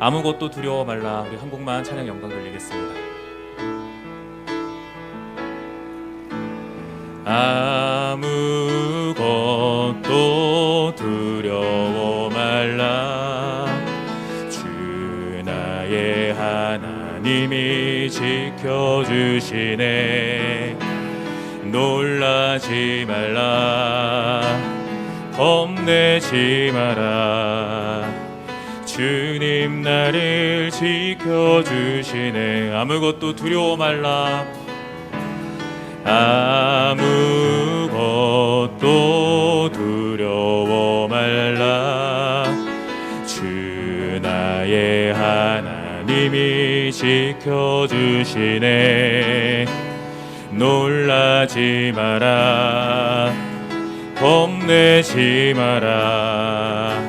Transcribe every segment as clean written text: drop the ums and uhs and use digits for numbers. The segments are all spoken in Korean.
아무것도 두려워 말라. 우리 한 곡만 찬양 영광 돌리겠습니다. 아무것도 두려워 말라. 주 나의 하나님이 지켜주시네. 놀라지 말라. 겁내지 마라. 주님 나를 지켜주시네. 아무것도 두려워 말라. 아무것도 두려워 말라. 주 나의 하나님이 지켜주시네. 놀라지 마라. 겁내지 마라.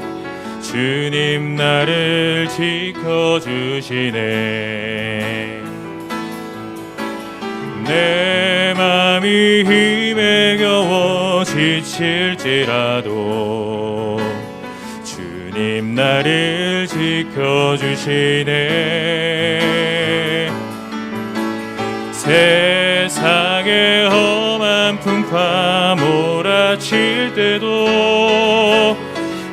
주님 나를 지켜주시네. 내 맘이 힘에 겨워 지칠지라도 주님 나를 지켜주시네. 세상의 험한 풍파 몰아칠 때도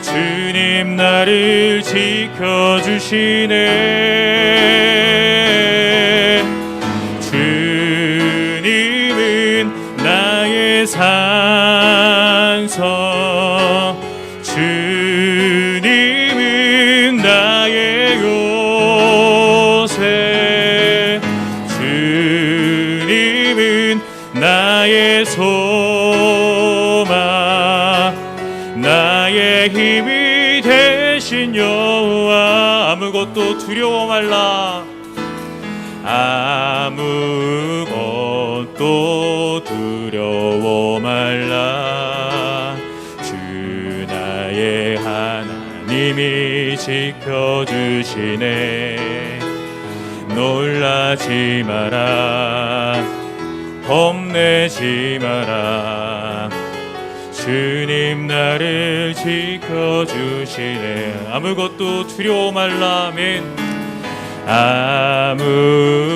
주님 나를 지켜주시네. 주님은 나의 산성, 주님은 나의 요새, 주님은 나의 소망, 나의 힘이 되신 여호와. 아무것도 두려워 말라. 아무것도 두려워 말라. 주 나의 하나님이 지켜주시네. 놀라지 마라. 겁내지 마라. 주님 나를 지켜주시네. 아무것도 두려워 말라. 아멘.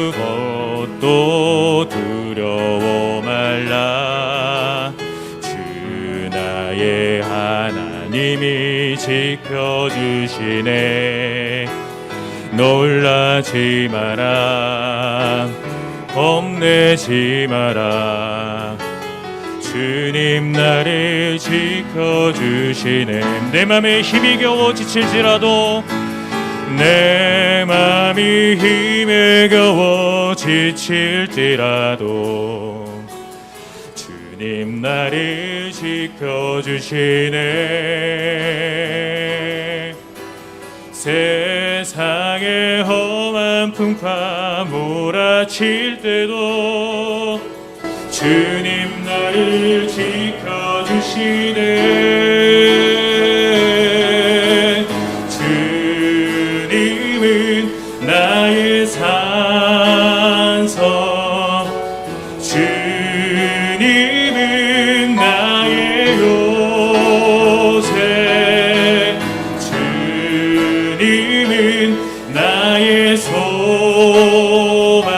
아무것도 두려워 말라. 주 나의 하나님이 지켜주시네. 놀라지 마라. 겁내지 마라. 주님 나를 지켜주시네. 내 맘에 힘이 겨워 지칠지라도, 내 맘이 힘에 겨워 지칠지라도 주님 나를 지켜주시네. 세상의 험한 풍파 몰아칠 때도 주님 나를 지켜주시네. 주님은 나의 산성, 주님은 나의 요새, 주님은 나의 소망,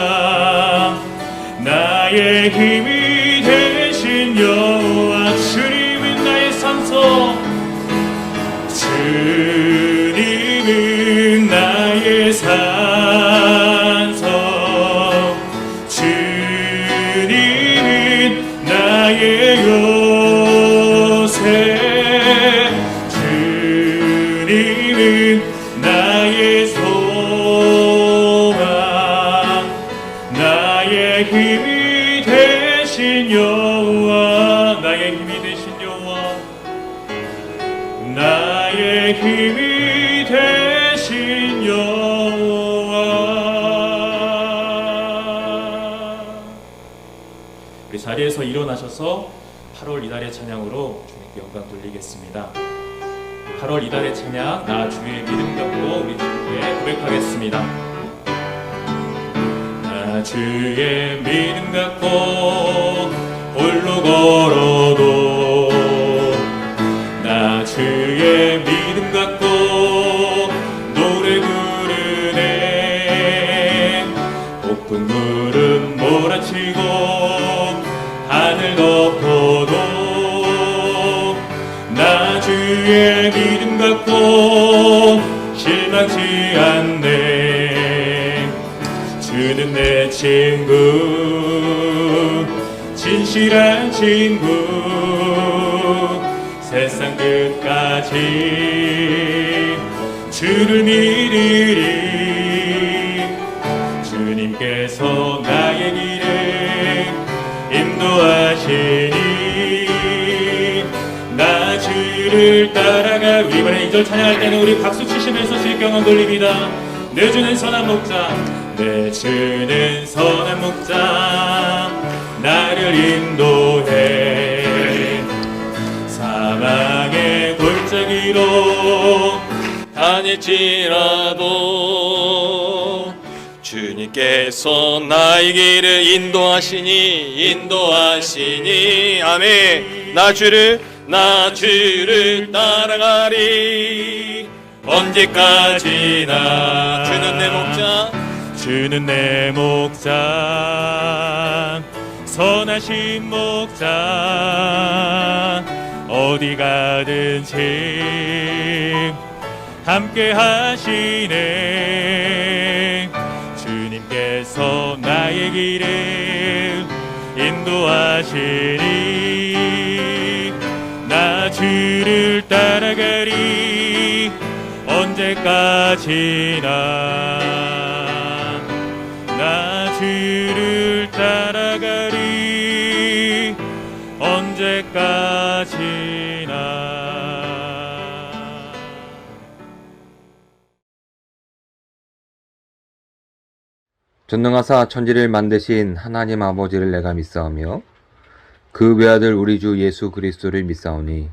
나의 힘이 되신 여호와. 주님은 나의 산성, 주님은 나의 산성, 주님은 나의 요새, 주님은 나의 소망, 나의 힘이 되신 여호와. 나의 힘이 되신 여호와. 나의 힘이 되신 여호와. 우리 자리에서 일어나셔서 8월 이달의 찬양으로 주님께 영광 돌리겠습니다. 8월 이달의 찬양, 나 주의 믿음 갖고 우리 주님께 고백하겠습니다. 나 주의 믿음 갖고 홀로 걸어도, 나 주의 믿음 갖고 노래 부르 주의 믿음 갖고 실망치 않네. 주는 내 친구, 진실한 친구, 세상 끝까지 주를 믿으리. 주님께서 나의 길에 인도하시니 나 주를 따라가. 우리 이번에 2절 찬양할 때는 우리 박수 치시면서 주의 경험 돌립니다. 내 주는 선한 목자, 내 주는 선한 목자, 나를 인도해. 사망의 골짜기로 다닐지라도 주님께서 나의 길을 인도하시니 아멘. 나 주를 따라가리. 언제까지나 주는 내 목자, 선하신 목자, 어디 가든지 함께 하시네. 주님께서 나의 길을 인도하시니 나 주를 따라가리. 언제까지나 나 주를 따라가리. 언제까지나. 전능하사 천지를 만드신 하나님 아버지를 내가 믿사오며 그 외아들 우리 주 예수 그리스도를 믿사오니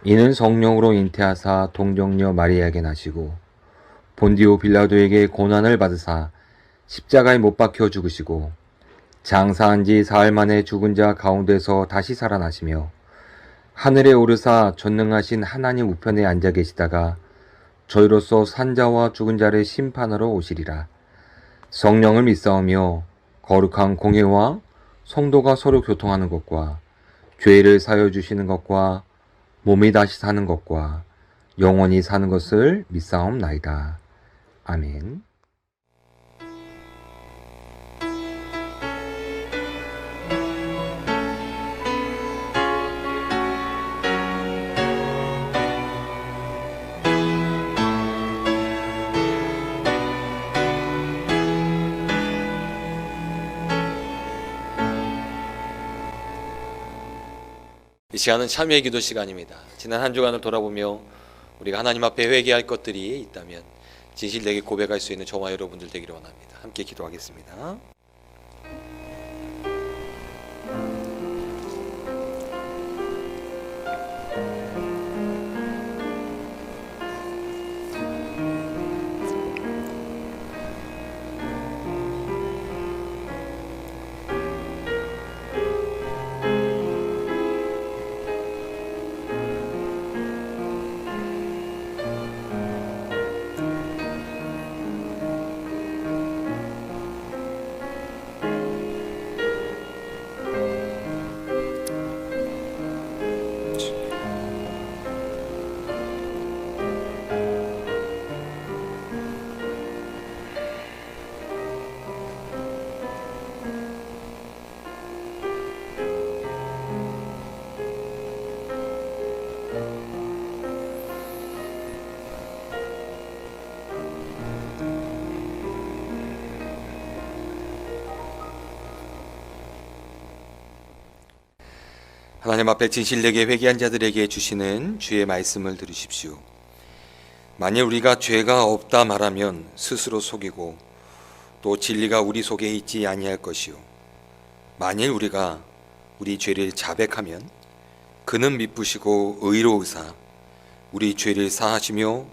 이는 성령으로 잉태하사 동정녀 마리아에게 나시고 본디오 빌라도에게 고난을 받으사 십자가에 못 박혀 죽으시고 장사한 지 사흘 만에 죽은 자 가운데서 다시 살아나시며 하늘에 오르사 전능하신 하나님 우편에 앉아 계시다가 저희로서 산자와 죽은 자를 심판하러 오시리라. 성령을 믿사오며 거룩한 공회와 성도가 서로 교통하는 것과 죄를 사여 주시는 것과 몸이 다시 사는 것과 영원히 사는 것을 믿사옵나이다. 아멘. 이 시간은 참여의 기도 시간입니다. 지난 한 주간을 돌아보며 우리가 하나님 앞에 회개할 것들이 있다면 진실되게 고백할 수 있는 저와 여러분들 되기를 원합니다. 함께 기도하겠습니다. 하나님 앞에 진실되게 회개한 자들에게 주시는 주의 말씀을 들으십시오. 만일 우리가 죄가 없다 말하면 스스로 속이고 또 진리가 우리 속에 있지 아니할 것이요 만일 우리가 우리 죄를 자백하면 그는 미쁘시고 의로우사 우리 죄를 사하시며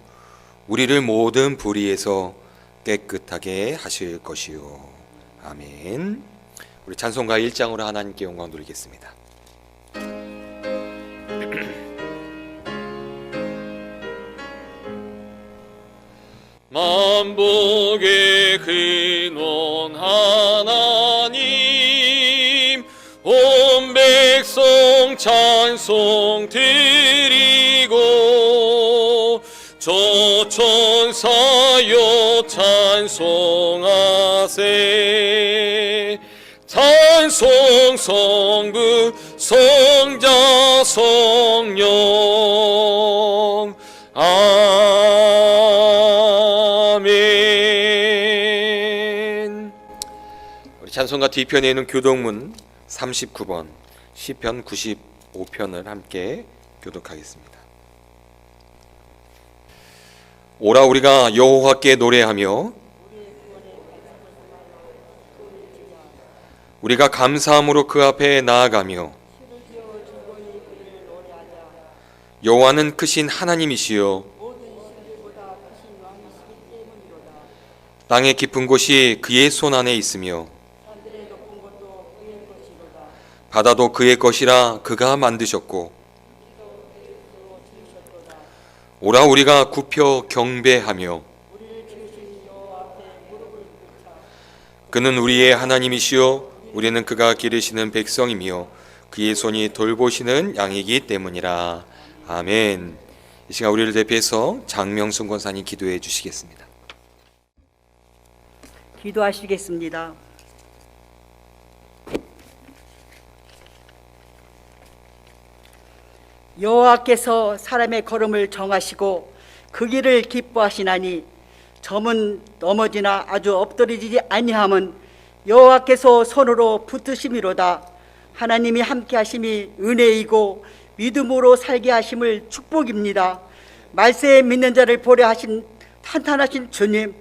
우리를 모든 불의에서 깨끗하게 하실 것이요. 아멘. 우리 찬송가 1장으로 하나님께 영광 돌리겠습니다. 만복의 근원 하나님 온 백성 찬송 드리고 천사여 찬송하세. 찬송 성부 성자 성령 아멘. 우리 찬송가 뒤편에 있는 교독문 39번 시편 95편을 함께 교독하겠습니다. 오라 우리가 여호와께 노래하며 우리가 감사함으로 그 앞에 나아가며 여호와는 크신 하나님이시여 땅의 깊은 곳이 그의 손 안에 있으며 바다도 그의 것이라 그가 만드셨고 오라 우리가 굽혀 경배하며 그는 우리의 하나님이시요 우리는 그가 기르시는 백성이며 그의 손이 돌보시는 양이기 때문이라. 아멘. 이 시간 우리를 대표해서 장명순 권사님 기도해 주시겠습니다. 기도하시겠습니다. 여호와께서 사람의 걸음을 정하시고 그 길을 기뻐하시나니 점은 넘어지나 아주 엎드러지지 아니함은 여호와께서 손으로 붙으심이로다. 하나님이 함께 하심이 은혜이고 믿음으로 살게 하심을 축복입니다. 말세에 믿는 자를 보려 하신 탄탄하신 주님,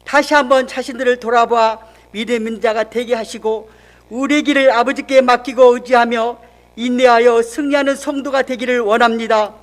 다시 한번 자신들을 돌아봐 믿음인 자가 되게 하시고 우리의 길을 아버지께 맡기고 의지하며 인내하여 승리하는 성도가 되기를 원합니다.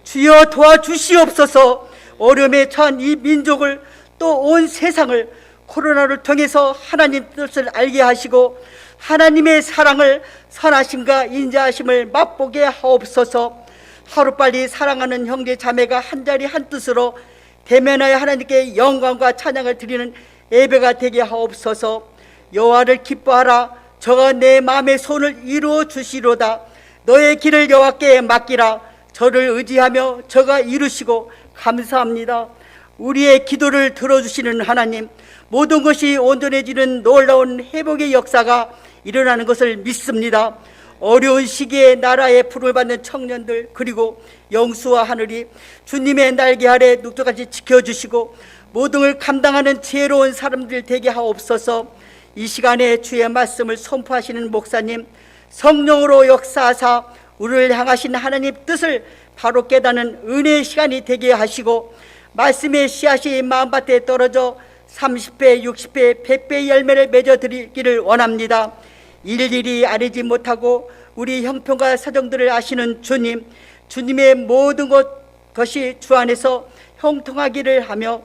주여 도와주시옵소서. 어려움에 처한 이 민족을 또 온 세상을 코로나를 통해서 하나님 뜻을 알게 하시고 하나님의 사랑을 선하심과 인자하심을 맛보게 하옵소서. 하루빨리 사랑하는 형제 자매가 한자리 한뜻으로 대면하여 하나님께 영광과 찬양을 드리는 예배가 되게 하옵소서. 여호와를 기뻐하라. 저가 내 마음의 손을 이루어 주시로다. 너의 길을 여호와께 맡기라. 저를 의지하며 저가 이루시고 감사합니다. 우리의 기도를 들어주시는 하나님, 모든 것이 온전해지는 놀라운 회복의 역사가 일어나는 것을 믿습니다. 어려운 시기에 나라의 부름을 받는 청년들, 그리고 영수와 하늘이 주님의 날개 아래 눅눅같이 지켜주시고 모든 걸 감당하는 지혜로운 사람들 되게 하옵소서. 이 시간에 주의 말씀을 선포하시는 목사님, 성령으로 역사하사 우리를 향하신 하나님 뜻을 바로 깨닫는 은혜의 시간이 되게 하시고 말씀의 씨앗이 마음밭에 떨어져 30배, 60배, 100배의 열매를 맺어드리기를 원합니다. 일일이 알지 못하고 우리 형편과 사정들을 아시는 주님, 주님의 모든 것이 주 안에서 형통하기를 하며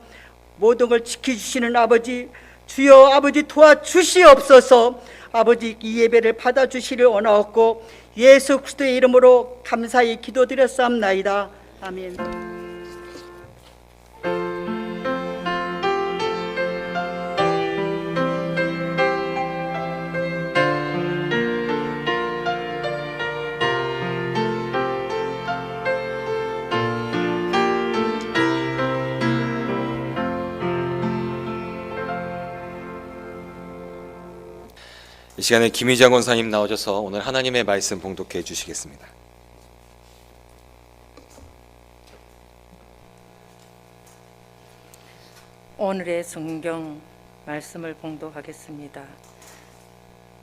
모든 걸 지켜주시는 아버지, 주여 아버지 도와주시옵소서. 아버지 이 예배를 받아주시를 원하옵고 예수 그리스도의 이름으로 감사히 기도드렸사옵나이다. 아멘. 이 시간에 김희장 권사님 나오셔서 오늘 하나님의 말씀 봉독해 주시겠습니다. 오늘의 성경 말씀을 봉독하겠습니다.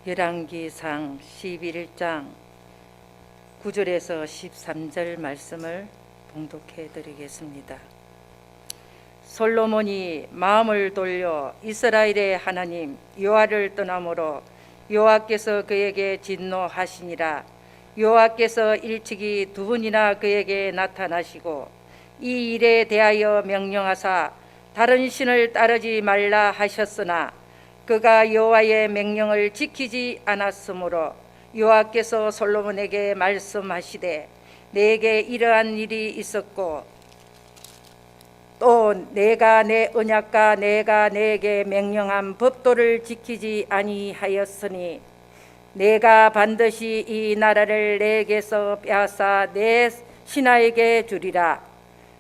열왕기상 11장 9절에서 13절 말씀을 봉독해 드리겠습니다. 솔로몬이 마음을 돌려 이스라엘의 하나님 여호와를 떠남으로 여호와께서 그에게 진노하시니라. 여호와께서 일찍이 두 번이나 그에게 나타나시고 이 일에 대하여 명령하사 다른 신을 따르지 말라 하셨으나 그가 여호와의 명령을 지키지 않았으므로 여호와께서 솔로몬에게 말씀하시되 내게 이러한 일이 있었고 또 내가 내 언약과 내가 내게 명령한 법도를 지키지 아니하였으니 내가 반드시 이 나라를 내게서 빼앗아 내 신하에게 주리라.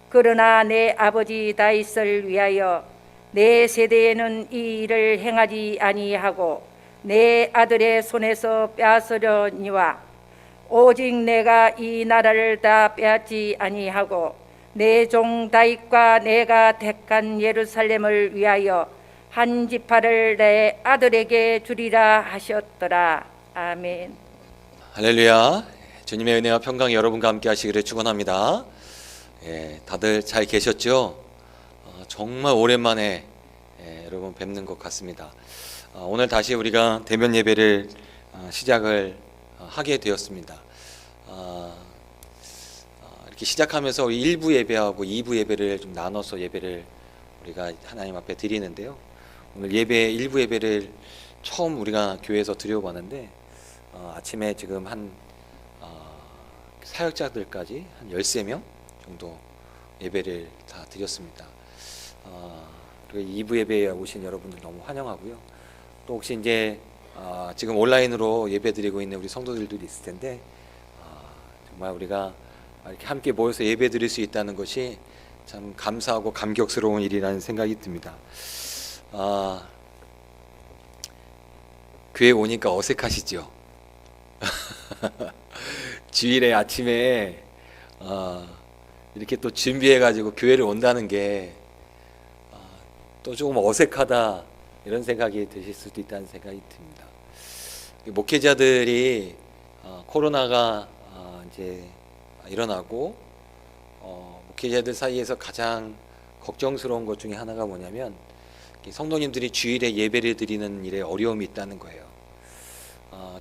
그러나 내 아버지 다윗을 위하여 내 세대에는 이 일을 행하지 아니하고 내 아들의 손에서 빼앗으려니와 오직 내가 이 나라를 다 빼앗지 아니하고 내 종 다윗과 내가 택한 예루살렘을 위하여 한 지파를 내 아들에게 주리라 하셨더라. 아멘. 할렐루야. 주님의 은혜와 평강이 여러분과 함께 하시기를 축원합니다. 예, 다들 잘 계셨죠? 정말 오랜만에 여러분 뵙는 것 같습니다. 오늘 다시 우리가 대면 예배를 시작을 하게 되었습니다. 이렇게 시작하면서 우리 1부 예배하고 2부 예배를 좀 나눠서 예배를 우리가 하나님 앞에 드리는데요. 오늘 예배 1부 예배를 처음 우리가 교회에서 드려봤는데 아침에 지금 한 사역자들까지 한 13명 정도 예배를 다 드렸습니다. 그리고 2부 예배에 오신 여러분들 너무 환영하고요. 또 혹시 이제 지금 온라인으로 예배 드리고 있는 우리 성도들도 있을 텐데 정말 우리가 이렇게 함께 모여서 예배 드릴 수 있다는 것이 참 감사하고 감격스러운 일이라는 생각이 듭니다. 교회 오니까 어색하시죠? 주일에 아침에 이렇게 또 준비해가지고 교회를 온다는 게 또 조금 어색하다 이런 생각이 드실 수도 있다는 생각이 듭니다. 목회자들이 코로나가 이제 일어나고 목회자들 사이에서 가장 걱정스러운 것 중에 하나가 뭐냐면 성도님들이 주일에 예배를 드리는 일에 어려움이 있다는 거예요.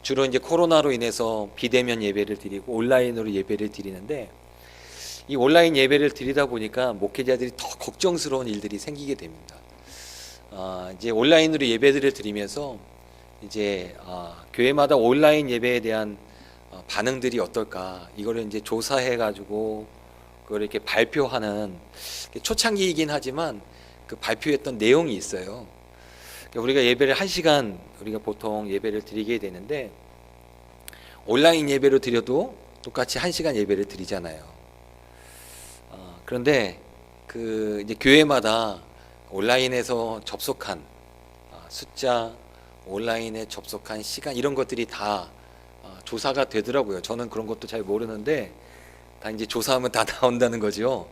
주로 이제 코로나로 인해서 비대면 예배를 드리고 온라인으로 예배를 드리는데 이 온라인 예배를 드리다 보니까 목회자들이 더 걱정스러운 일들이 생기게 됩니다. 이제 온라인으로 예배들을 드리면서 이제 교회마다 온라인 예배에 대한 반응들이 어떨까 이거를 이제 조사해 가지고 그걸 이렇게 발표하는 초창기이긴 하지만 그 발표했던 내용이 있어요. 우리가 예배를 1시간 우리가 보통 예배를 드리게 되는데 온라인 예배로 드려도 똑같이 1시간 예배를 드리잖아요. 그런데 그 이제 교회마다 온라인에서 접속한 숫자, 온라인에 접속한 시간 이런 것들이 다 조사가 되더라고요. 저는 그런 것도 잘 모르는데 다 이제 조사하면 다 나온다는 거죠.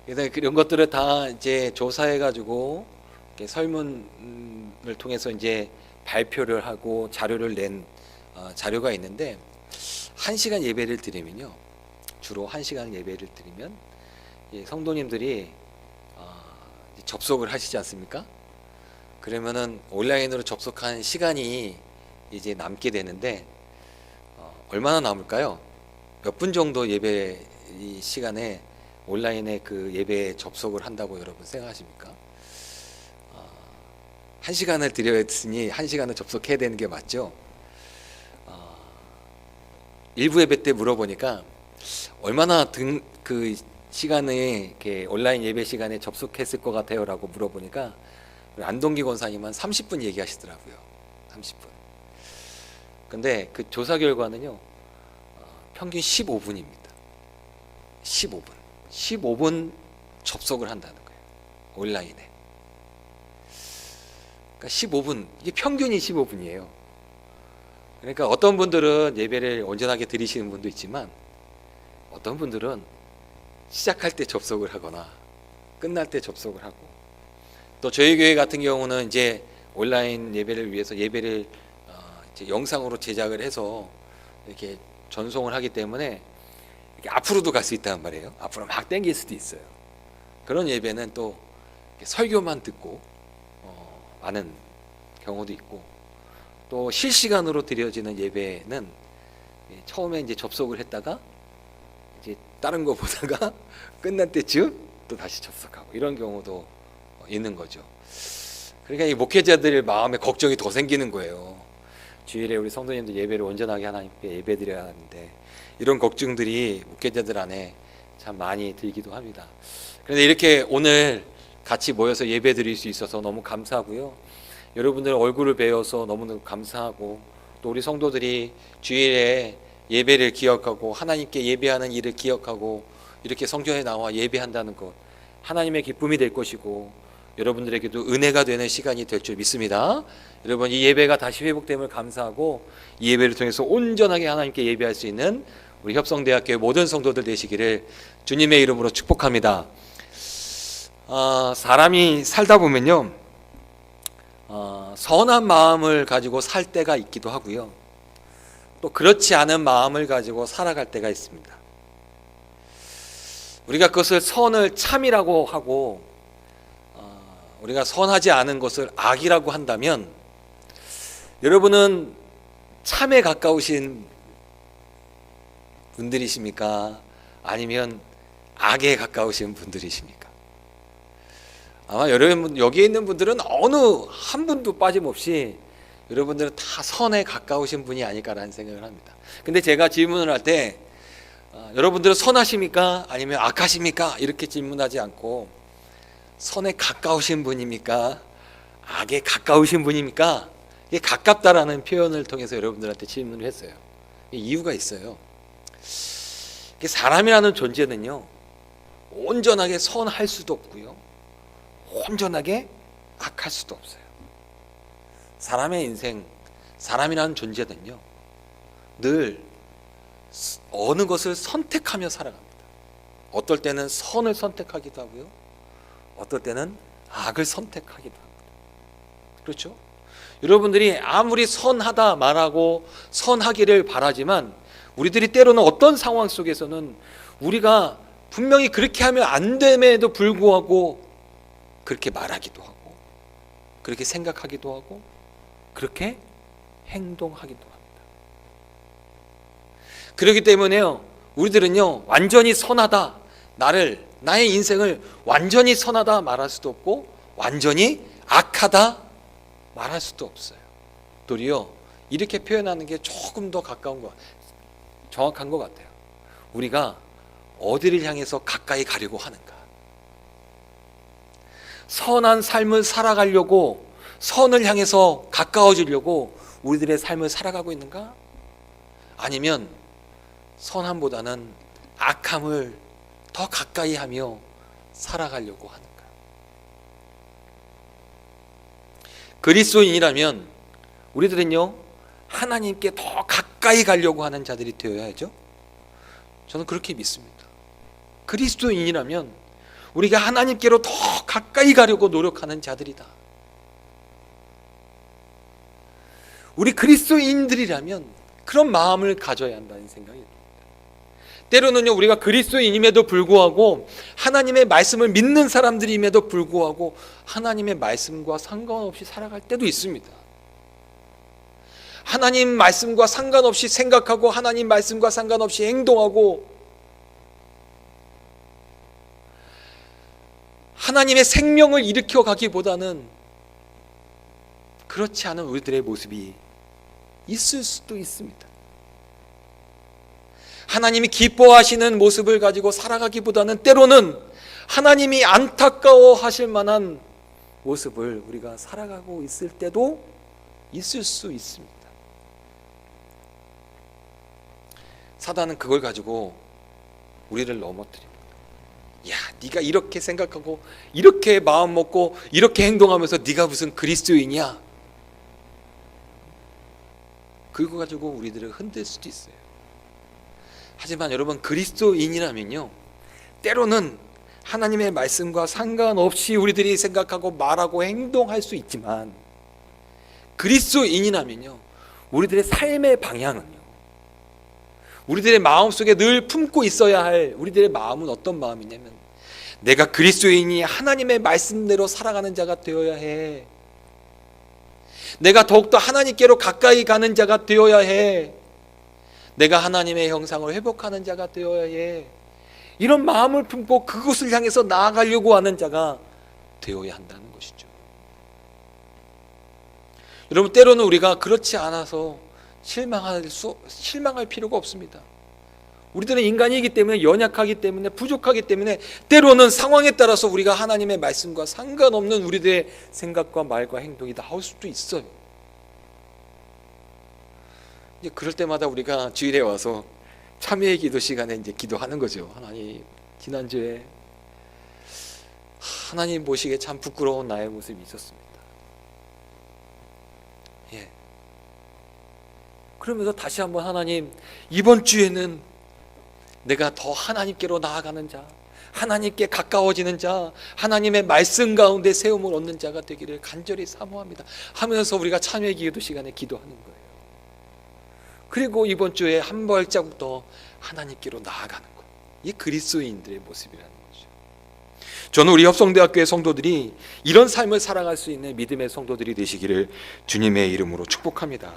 그래서 이런 것들을 다 이제 조사해 가지고 설문을 통해서 이제 발표를 하고 자료를 낸 자료가 있는데 1시간 예배를 드리면요, 주로 1시간 예배를 드리면 성도님들이 접속을 하시지 않습니까? 그러면은 온라인으로 접속한 시간이 이제 남게 되는데 얼마나 남을까요? 몇 분 정도 예배 이 시간에 온라인에 그 예배에 접속을 한다고 여러분 생각하십니까? 1시간을 드렸으니 1시간을 접속해야 되는 게 맞죠? 일부 예배 때 물어보니까 얼마나 그 시간에 이렇게 온라인 예배 시간에 접속했을 것 같아요? 라고 물어보니까 우리 안동기 권사님은 30분 얘기하시더라고요. 30분. 근데 그 조사 결과는요, 평균 15분입니다. 15분 접속을 한다는 거예요. 온라인에. 그러니까 15분, 이게 평균이 15분이에요. 그러니까 어떤 분들은 예배를 온전하게 드리시는 분도 있지만 어떤 분들은 시작할 때 접속을 하거나 끝날 때 접속을 하고, 또 저희 교회 같은 경우는 이제 온라인 예배를 위해서 예배를 이제 영상으로 제작을 해서 이렇게 전송을 하기 때문에 이렇게 앞으로도 갈 수 있단 말이에요. 앞으로 막 땡길 수도 있어요. 그런 예배는 또 설교만 듣고 많은 경우도 있고, 또 실시간으로 드려지는 예배는 처음에 이제 접속을 했다가 이제 다른 거 보다가 끝날 때쯤 또 다시 접속하고 이런 경우도 있는 거죠. 그러니까 이 목회자들 마음에 걱정이 더 생기는 거예요. 주일에 우리 성도님들 예배를 온전하게 하나님께 예배드려야 하는데 이런 걱정들이 목회자들 안에 참 많이 들기도 합니다. 그런데 이렇게 오늘 같이 모여서 예배 드릴 수 있어서 너무 감사하고요. 여러분들 얼굴을 뵈어서 너무너무 감사하고, 또 우리 성도들이 주일에 예배를 기억하고 하나님께 예배하는 일을 기억하고 이렇게 성전에 나와 예배한다는 것, 하나님의 기쁨이 될 것이고 여러분들에게도 은혜가 되는 시간이 될 줄 믿습니다. 여러분, 이 예배가 다시 회복됨을 감사하고 이 예배를 통해서 온전하게 하나님께 예배할 수 있는 우리 협성대학교의 모든 성도들 되시기를 주님의 이름으로 축복합니다. 사람이 살다 보면요, 선한 마음을 가지고 살 때가 있기도 하고요, 또 그렇지 않은 마음을 가지고 살아갈 때가 있습니다. 우리가 그것을 선을 참이라고 하고 우리가 선하지 않은 것을 악이라고 한다면, 여러분은 참에 가까우신 분들이십니까? 아니면 악에 가까우신 분들이십니까? 아마 여러분 여기에 있는 분들은 어느 한 분도 빠짐없이 여러분들은 다 선에 가까우신 분이 아닐까라는 생각을 합니다. 근데 제가 질문을 할 때 여러분들은 선하십니까? 아니면 악하십니까? 이렇게 질문하지 않고 선에 가까우신 분입니까? 악에 가까우신 분입니까? 이게 가깝다라는 표현을 통해서 여러분들한테 질문을 했어요. 이유가 있어요. 사람이라는 존재는요, 온전하게 선할 수도 없고요, 온전하게 악할 수도 없어요. 사람의 인생, 사람이라는 존재는요, 늘 어느 것을 선택하며 살아갑니다. 어떨 때는 선을 선택하기도 하고요, 어떨 때는 악을 선택하기도 합니다. 그렇죠? 여러분들이 아무리 선하다 말하고 선하기를 바라지만 우리들이 때로는 어떤 상황 속에서는 우리가 분명히 그렇게 하면 안 됨에도 불구하고 그렇게 말하기도 하고 그렇게 생각하기도 하고 그렇게 행동하기도 합니다. 그렇기 때문에요, 우리들은요, 완전히 선하다, 나의 인생을 완전히 선하다 말할 수도 없고 완전히 악하다 말할 수도 없어요. 도리어 이렇게 표현하는 게 조금 더 정확한 것 같아요. 우리가 어디를 향해서 가까이 가려고 하는가? 선한 삶을 살아가려고, 선을 향해서 가까워지려고 우리들의 삶을 살아가고 있는가? 아니면 선함보다는 악함을 더 가까이 하며 살아가려고 하는가? 그리스도인이라면 우리들은요, 하나님께 더 가까이 가려고 하는 자들이 되어야죠. 저는 그렇게 믿습니다. 그리스도인이라면 우리가 하나님께로 더 가까이 가려고 노력하는 자들이다. 우리 그리스도인들이라면 그런 마음을 가져야 한다는 생각이 듭니다. 때로는요, 우리가 그리스도인임에도 불구하고 하나님의 말씀을 믿는 사람들임에도 불구하고 하나님의 말씀과 상관없이 살아갈 때도 있습니다. 하나님 말씀과 상관없이 생각하고 하나님 말씀과 상관없이 행동하고 하나님의 생명을 일으켜 가기보다는 그렇지 않은 우리들의 모습이 있을 수도 있습니다. 하나님이 기뻐하시는 모습을 가지고 살아가기보다는 때로는 하나님이 안타까워 하실 만한 모습을 우리가 살아가고 있을 때도 있을 수 있습니다. 사단은 그걸 가지고 우리를 넘어뜨립니다. 야, 네가 이렇게 생각하고 이렇게 마음 먹고 이렇게 행동하면서 네가 무슨 그리스도인이야? 그거 가지고 우리들을 흔들 수도 있어요. 하지만 여러분, 그리스도인이라면요, 때로는 하나님의 말씀과 상관없이 우리들이 생각하고 말하고 행동할 수 있지만 그리스도인이라면요, 우리들의 삶의 방향은요, 우리들의 마음속에 늘 품고 있어야 할 우리들의 마음은 어떤 마음이냐면, 내가 그리스도인이 하나님의 말씀대로 살아가는 자가 되어야 해. 내가 더욱더 하나님께로 가까이 가는 자가 되어야 해. 내가 하나님의 형상을 회복하는 자가 되어야 해. 이런 마음을 품고 그것을 향해서 나아가려고 하는 자가 되어야 한다는 것이죠. 여러분, 때로는 우리가 그렇지 않아서 실망할 필요가 없습니다. 우리들은 인간이기 때문에, 연약하기 때문에, 부족하기 때문에 때로는 상황에 따라서 우리가 하나님의 말씀과 상관없는 우리들의 생각과 말과 행동이 나올 수도 있어요. 이제 그럴 때마다 우리가 주일에 와서 참회의 기도 시간에 이제 기도하는 거죠. 하나님, 지난주에 하나님 보시기에 참 부끄러운 나의 모습이 있었습니다. 예. 그러면서 다시 한번 하나님, 이번 주에는 내가 더 하나님께로 나아가는 자, 하나님께 가까워지는 자, 하나님의 말씀 가운데 세움을 얻는 자가 되기를 간절히 사모합니다 하면서 우리가 참회 기도 시간에 기도하는 거예요. 그리고 이번 주에 한 발자국 더 하나님께로 나아가는 것, 이 그리스도인들의 모습이라는 거죠. 저는 우리 협성대학교의 성도들이 이런 삶을 살아갈 수 있는 믿음의 성도들이 되시기를 주님의 이름으로 축복합니다.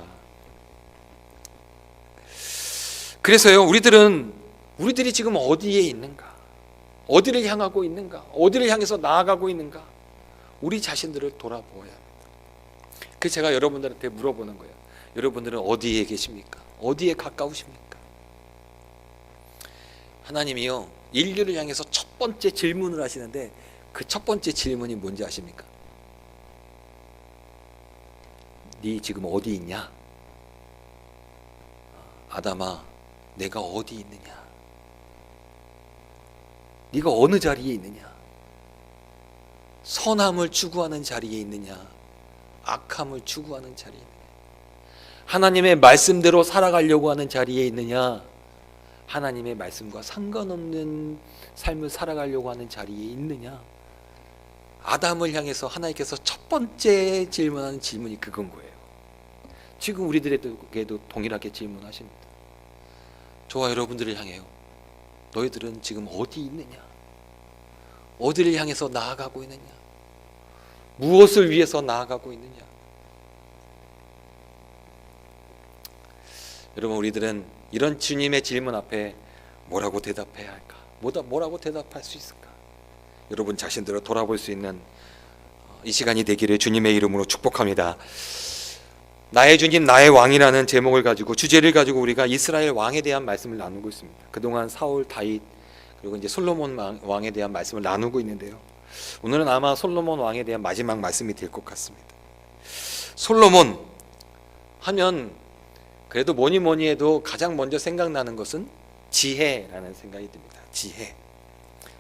그래서요, 우리들이 지금 어디에 있는가, 어디를 향하고 있는가, 어디를 향해서 나아가고 있는가, 우리 자신들을 돌아보아야 합니다. 그래서 제가 여러분들한테 물어보는 거예요. 여러분들은 어디에 계십니까? 어디에 가까우십니까? 하나님이요, 인류를 향해서 첫 번째 질문을 하시는데 그 첫 번째 질문이 뭔지 아십니까? 네 지금 어디 있냐? 아담아, 내가 어디 있느냐? 네가 어느 자리에 있느냐? 선함을 추구하는 자리에 있느냐? 악함을 추구하는 자리에 있느냐? 하나님의 말씀대로 살아가려고 하는 자리에 있느냐? 하나님의 말씀과 상관없는 삶을 살아가려고 하는 자리에 있느냐? 아담을 향해서 하나님께서 첫 번째 질문하는 질문이 그건 거예요. 지금 우리들에게도 동일하게 질문하십니다. 저와 여러분들을 향해요. 너희들은 지금 어디 있느냐? 어디를 향해서 나아가고 있느냐? 무엇을 위해서 나아가고 있느냐? 여러분, 우리들은 이런 주님의 질문 앞에 뭐라고 대답해야 할까? 뭐라고 대답할 수 있을까? 여러분 자신들을 돌아볼 수 있는 이 시간이 되기를 주님의 이름으로 축복합니다. 나의 주님 나의 왕이라는 제목을 가지고, 주제를 가지고 우리가 이스라엘 왕에 대한 말씀을 나누고 있습니다. 그동안 사울, 다윗, 그리고 이제 솔로몬 왕에 대한 말씀을 나누고 있는데요, 오늘은 아마 솔로몬 왕에 대한 마지막 말씀이 될 것 같습니다. 솔로몬 하면 그래도 뭐니 해도 가장 먼저 생각나는 것은 지혜라는 생각이 듭니다. 지혜,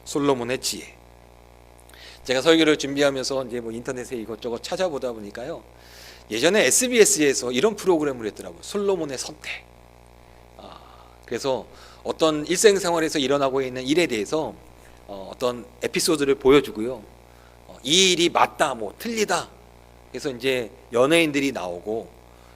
솔로몬의 지혜. 제가 설교를 준비하면서 이제 뭐 인터넷에 이것저것 찾아보다 보니까요, 예전에 SBS에서 이런 프로그램을 했더라고요. 솔로몬의 선택. 그래서 어떤 일생생활에서 일어나고 있는 일에 대해서 어떤 에피소드를 보여주고요, 이 일이 맞다, 뭐 틀리다. 그래서 이제 연예인들이 나오고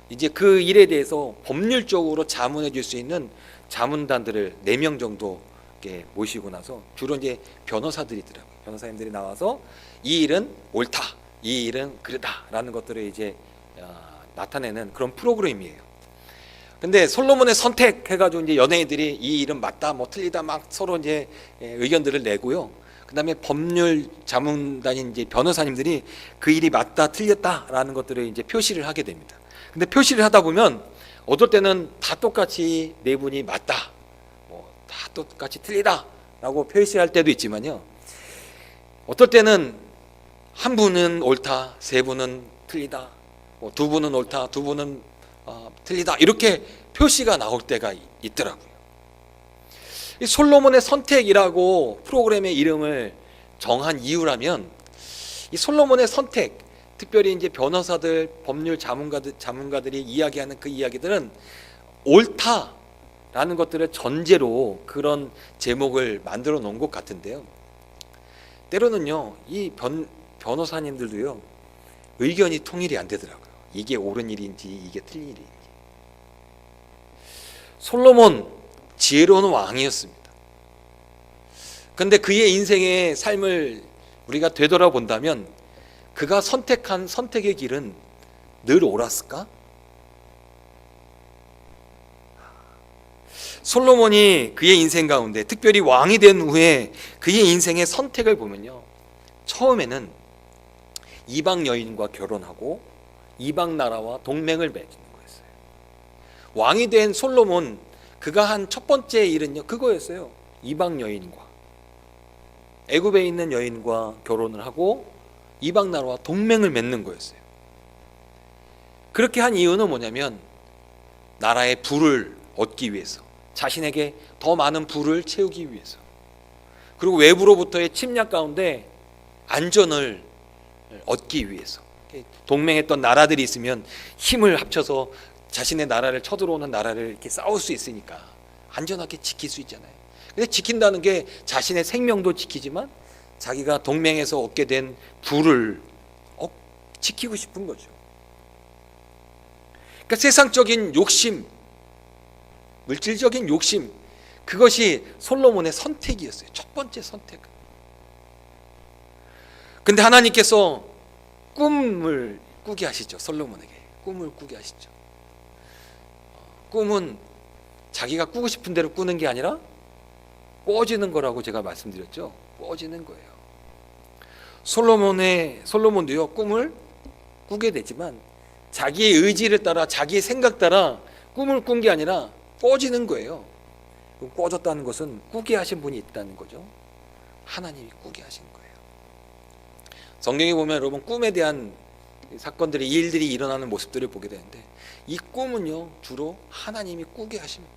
이제 그 일에 대해서 법률적으로 자문해 줄 수 있는 자문단들을 4명 정도 이렇게 모시고 나서, 주로 이제 변호사들이 있더라고요. 변호사님들이 나와서 이 일은 옳다, 이 일은 그르다라는 것들을 이제 나타내는 그런 프로그램이에요. 근데 솔로몬의 선택 해가지고 이제 연예인들이 이 일은 맞다, 뭐 틀리다 막 서로 이제 의견들을 내고요. 그다음에 법률 자문단인 이제 변호사님들이 그 일이 맞다, 틀렸다라는 것들을 이제 표시를 하게 됩니다. 근데 표시를 하다 보면 어떨 때는 다 똑같이 네 분이 맞다, 뭐 다 똑같이 틀리다라고 표시할 때도 있지만요, 어떨 때는 한 분은 옳다, 세 분은 틀리다, 뭐 두 분은 옳다, 두 분은 틀리다, 이렇게 표시가 나올 때가 있더라고요. 이 솔로몬의 선택이라고 프로그램의 이름을 정한 이유라면, 이 솔로몬의 선택, 특별히 이제 변호사들, 법률 자문가들이 이야기하는 그 이야기들은 옳다라는 것들을 전제로 그런 제목을 만들어 놓은 것 같은데요, 때로는요 이 변호사님들도요 의견이 통일이 안 되더라고요. 이게 옳은 일인지 이게 틀린 일인지. 솔로몬 지혜로운 왕이었습니다. 그런데 그의 인생의 삶을 우리가 되돌아본다면 그가 선택한 선택의 길은 늘 옳았을까? 솔로몬이 그의 인생 가운데, 특별히 왕이 된 후에 그의 인생의 선택을 보면요, 처음에는 이방 여인과 결혼하고 이방 나라와 동맹을 맺는 거였어요. 왕이 된 솔로몬, 그가 한 첫 번째 일은요 그거였어요. 이방 여인과, 애굽에 있는 여인과 결혼을 하고 이방 나라와 동맹을 맺는 거였어요. 그렇게 한 이유는 뭐냐면 나라의 부를 얻기 위해서, 자신에게 더 많은 부를 채우기 위해서, 그리고 외부로부터의 침략 가운데 안전을 얻기 위해서, 동맹했던 나라들이 있으면 힘을 합쳐서 자신의 나라를, 쳐들어오는 나라를 이렇게 싸울 수 있으니까 안전하게 지킬 수 있잖아요. 근데 지킨다는 게 자신의 생명도 지키지만 자기가 동맹에서 얻게 된 부를 지키고 싶은 거죠. 그러니까 세상적인 욕심, 물질적인 욕심, 그것이 솔로몬의 선택이었어요. 첫 번째 선택. 근데 하나님께서 꿈을 꾸게 하시죠. 솔로몬에게 꿈을 꾸게 하시죠. 꿈은 자기가 꾸고 싶은 대로 꾸는 게 아니라 꿔지는 거라고 제가 말씀드렸죠. 꿔지는 거예요. 솔로몬도요, 꿈을 꾸게 되지만 자기의 의지를 따라, 자기의 생각 따라 꿈을 꾼 게 아니라 꿔지는 거예요. 꿔졌다는 것은 꾸게 하신 분이 있다는 거죠. 하나님이 꾸게 하신 거예요. 성경에 보면 여러분 꿈에 대한 사건들이, 일들이 일어나는 모습들을 보게 되는데 이 꿈은요 주로 하나님이 꾸게 하십니다.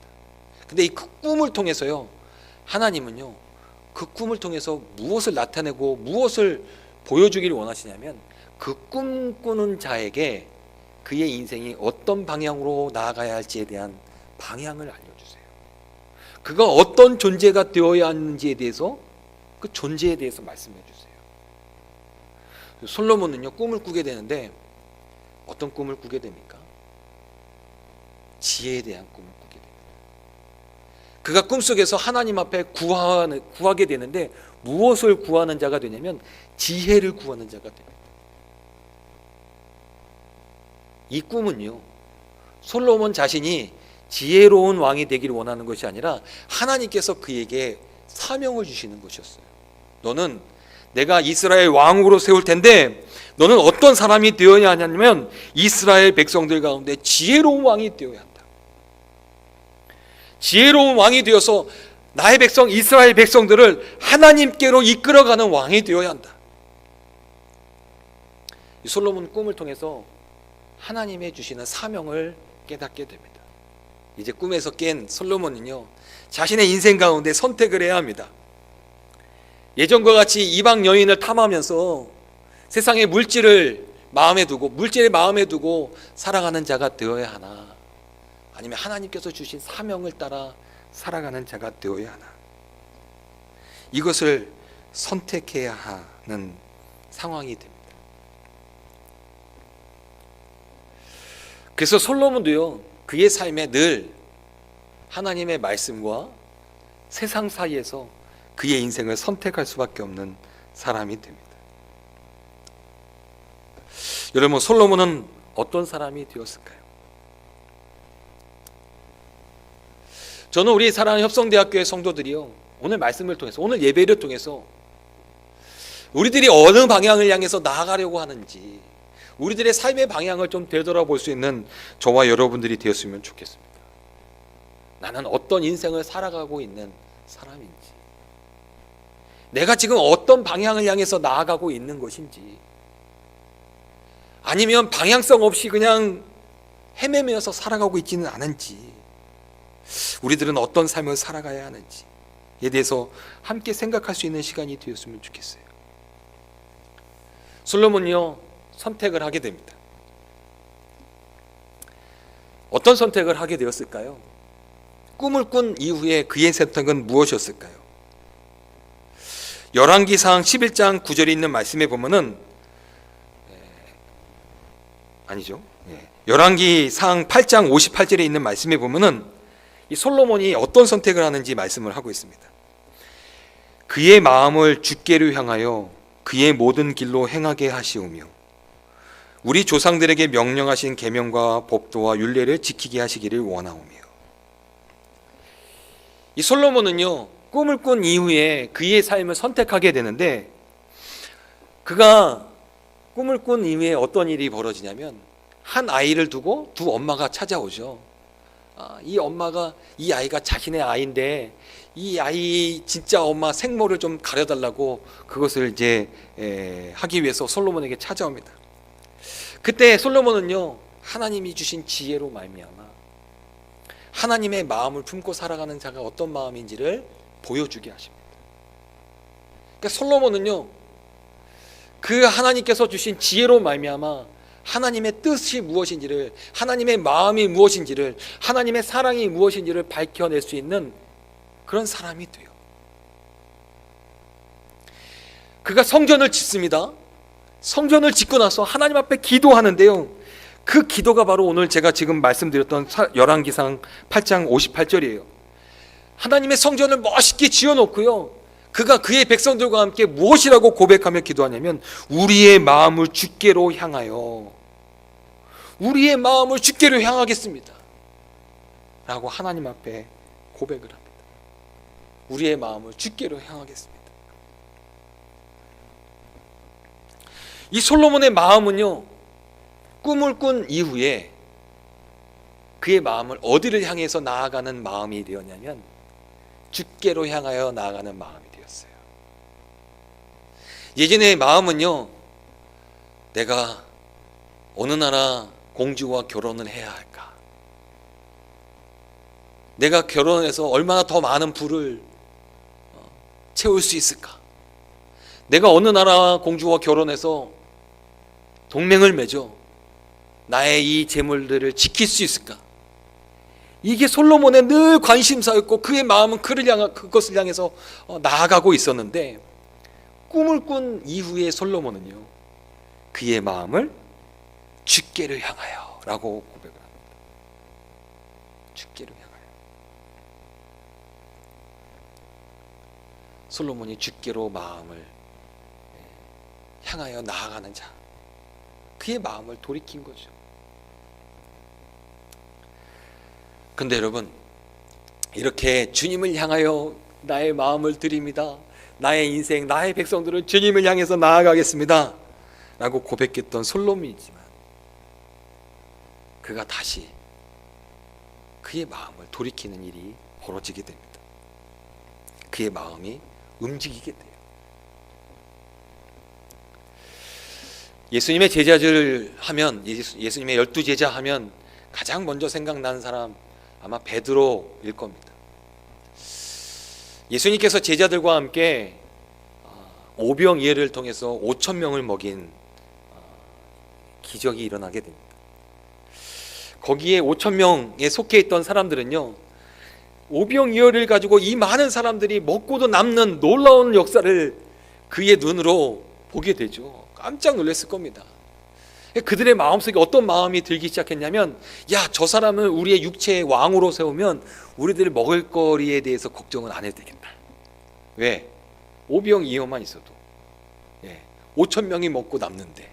근데 이 꿈을 통해서요 하나님은요 그 꿈을 통해서 무엇을 나타내고 무엇을 보여주기를 원하시냐면 그 꿈꾸는 자에게 그의 인생이 어떤 방향으로 나아가야 할지에 대한 방향을 알려주세요. 그가 어떤 존재가 되어야 하는지에 대해서, 그 존재에 대해서 말씀해 주세요. 솔로몬은요 꿈을 꾸게 되는데 어떤 꿈을 꾸게 됩니까? 지혜에 대한 꿈을 꾸게 됩니다. 그가 꿈속에서 하나님 앞에 구하게 되는데 무엇을 구하는 자가 되냐면 지혜를 구하는 자가 됩니다. 이 꿈은요 솔로몬 자신이 지혜로운 왕이 되기를 원하는 것이 아니라 하나님께서 그에게 사명을 주시는 것이었어요. 너는 내가 이스라엘 왕으로 세울 텐데 너는 어떤 사람이 되어야 하냐면 이스라엘 백성들 가운데 지혜로운 왕이 되어야 한다. 지혜로운 왕이 되어서 나의 백성 이스라엘 백성들을 하나님께로 이끌어가는 왕이 되어야 한다. 이 솔로몬 꿈을 통해서 하나님의 주시는 사명을 깨닫게 됩니다. 이제 꿈에서 깬 솔로몬은요 자신의 인생 가운데 선택을 해야 합니다. 예전과 같이 이방 여인을 탐하면서 세상의 물질을 마음에 두고 살아가는 자가 되어야 하나, 아니면 하나님께서 주신 사명을 따라 살아가는 자가 되어야 하나, 이것을 선택해야 하는 상황이 됩니다. 그래서 솔로몬도요 그의 삶에 늘 하나님의 말씀과 세상 사이에서 그의 인생을 선택할 수밖에 없는 사람이 됩니다. 여러분, 솔로몬은 어떤 사람이 되었을까요? 저는 우리 사랑하는 협성대학교의 성도들이요 오늘 말씀을 통해서, 오늘 예배를 통해서 우리들이 어느 방향을 향해서 나아가려고 하는지, 우리들의 삶의 방향을 좀 되돌아볼 수 있는 저와 여러분들이 되었으면 좋겠습니다. 나는 어떤 인생을 살아가고 있는 사람인지, 내가 지금 어떤 방향을 향해서 나아가고 있는 것인지, 아니면 방향성 없이 그냥 헤매면서 살아가고 있지는 않은지, 우리들은 어떤 삶을 살아가야 하는지에 대해서 함께 생각할 수 있는 시간이 되었으면 좋겠어요. 솔로몬이요 선택을 하게 됩니다. 어떤 선택을 하게 되었을까요? 꿈을 꾼 이후에 그의 선택은 무엇이었을까요? 열왕기상 11장 9절에 있는 말씀에 보면은 열왕기상 8장 58절에 있는 말씀에 보면은 이 솔로몬이 어떤 선택을 하는지 말씀을 하고 있습니다. 그의 마음을 주께로 향하여 그의 모든 길로 행하게 하시오며 우리 조상들에게 명령하신 계명과 법도와 율례를 지키게 하시기를 원하오며. 이 솔로몬은요 꿈을 꾼 이후에 그의 삶을 선택하게 되는데, 그가 꿈을 꾼 이후에 어떤 일이 벌어지냐면 한 아이를 두고 두 엄마가 찾아오죠. 이 아이가 자신의 아이인데 이 아이 진짜 엄마 생모를 좀 가려달라고 그것을 이제 하기 위해서 솔로몬에게 찾아옵니다. 그때 솔로몬은요 하나님이 주신 지혜로 말미암아 하나님의 마음을 품고 살아가는 자가 어떤 마음인지를 보여주게 하십니다. 그러니까 솔로몬은요, 그 하나님께서 주신 지혜로 말미암아 하나님의 뜻이 무엇인지를, 하나님의 마음이 무엇인지를, 하나님의 사랑이 무엇인지를 밝혀낼 수 있는 그런 사람이 돼요. 그가 성전을 짓습니다. 성전을 짓고 나서 하나님 앞에 기도하는데요, 그 기도가 바로 오늘 제가 지금 말씀드렸던 열왕기상 8장 58절이에요. 하나님의 성전을 멋있게 지어놓고요, 그가 그의 백성들과 함께 무엇이라고 고백하며 기도하냐면 우리의 마음을 주께로 향하여, 우리의 마음을 주께로 향하겠습니다 라고 하나님 앞에 고백을 합니다. 우리의 마음을 주께로 향하겠습니다. 이 솔로몬의 마음은요, 꿈을 꾼 이후에 그의 마음을 어디를 향해서 나아가는 마음이 되었냐면 주께로 향하여 나아가는 마음이 되었어요. 예전의 마음은요, 내가 어느 나라 공주와 결혼을 해야 할까? 내가 결혼해서 얼마나 더 많은 부를 채울 수 있을까? 내가 어느 나라 공주와 결혼해서 동맹을 맺어 나의 이 재물들을 지킬 수 있을까? 이게 솔로몬의 늘 관심사였고 그의 마음은 그것을 향해서 나아가고 있었는데, 꿈을 꾼 이후의 솔로몬은요, 그의 마음을 주께를 향하여 라고 고백을 합니다. 주께를 향하여. 솔로몬이 주께로 마음을 향하여 나아가는 자, 그의 마음을 돌이킨 거죠. 근데 여러분, 이렇게 주님을 향하여 나의 마음을 드립니다, 나의 인생, 나의 백성들은 주님을 향해서 나아가겠습니다 라고 고백했던 솔로몬이지만 그가 다시 그의 마음을 돌이키는 일이 벌어지게 됩니다. 그의 마음이 움직이게 돼요. 예수님의 제자들 하면, 예수님의 12제자 하면 가장 먼저 생각나는 사람 아마 베드로일 겁니다. 예수님께서 제자들과 함께 오병이어를 통해서 5,000명을 먹인 기적이 일어나게 됩니다. 거기에 5,000명에 속해 있던 사람들은요, 오병이어를 가지고 이 많은 사람들이 먹고도 남는 놀라운 역사를 그의 눈으로 보게 되죠. 깜짝 놀랐을 겁니다. 그들의 마음속에 어떤 마음이 들기 시작했냐면, 야, 저 사람을 우리의 육체의 왕으로 세우면 우리들 먹을 거리에 대해서 걱정은 안 해도 되겠다. 왜? 오병이어만 있어도 5,000명이 먹고 남는데,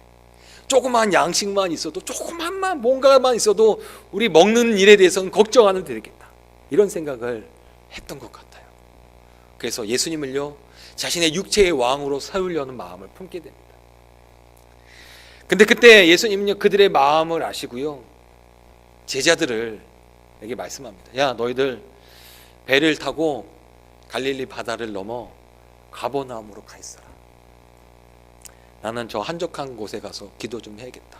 조그만 양식만 있어도, 조그만만 뭔가만 있어도 우리 먹는 일에 대해서는 걱정 안 해도 되겠다, 이런 생각을 했던 것 같아요. 그래서 예수님을요, 자신의 육체의 왕으로 세우려는 마음을 품게 됩니다. 근데 그때 예수님은요, 그들의 마음을 아시고요, 제자들을 에게 말씀합니다. 야, 너희들 배를 타고 갈릴리 바다를 넘어 가버나움으로 가 있어라. 나는 저 한적한 곳에 가서 기도 좀 해야겠다.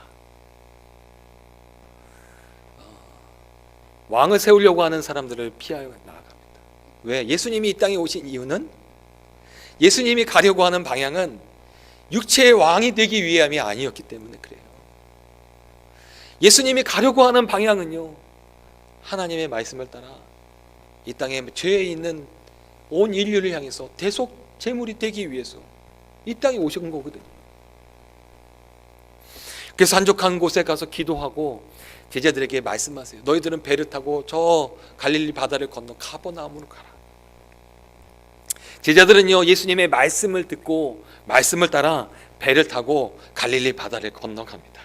왕을 세우려고 하는 사람들을 피하여 나아갑니다. 왜? 예수님이 이 땅에 오신 이유는, 예수님이 가려고 하는 방향은 육체의 왕이 되기 위함이 아니었기 때문에 그래요. 예수님이 가려고 하는 방향은요, 하나님의 말씀을 따라 이 땅에 죄에 있는 온 인류를 향해서 대속 제물이 되기 위해서 이 땅에 오신 거거든요. 그래서 한적한 곳에 가서 기도하고 제자들에게 말씀하세요. 너희들은 배를 타고 저 갈릴리 바다를 건너 가버나움으로 가라. 제자들은요, 예수님의 말씀을 듣고 말씀을 따라 배를 타고 갈릴리 바다를 건너갑니다.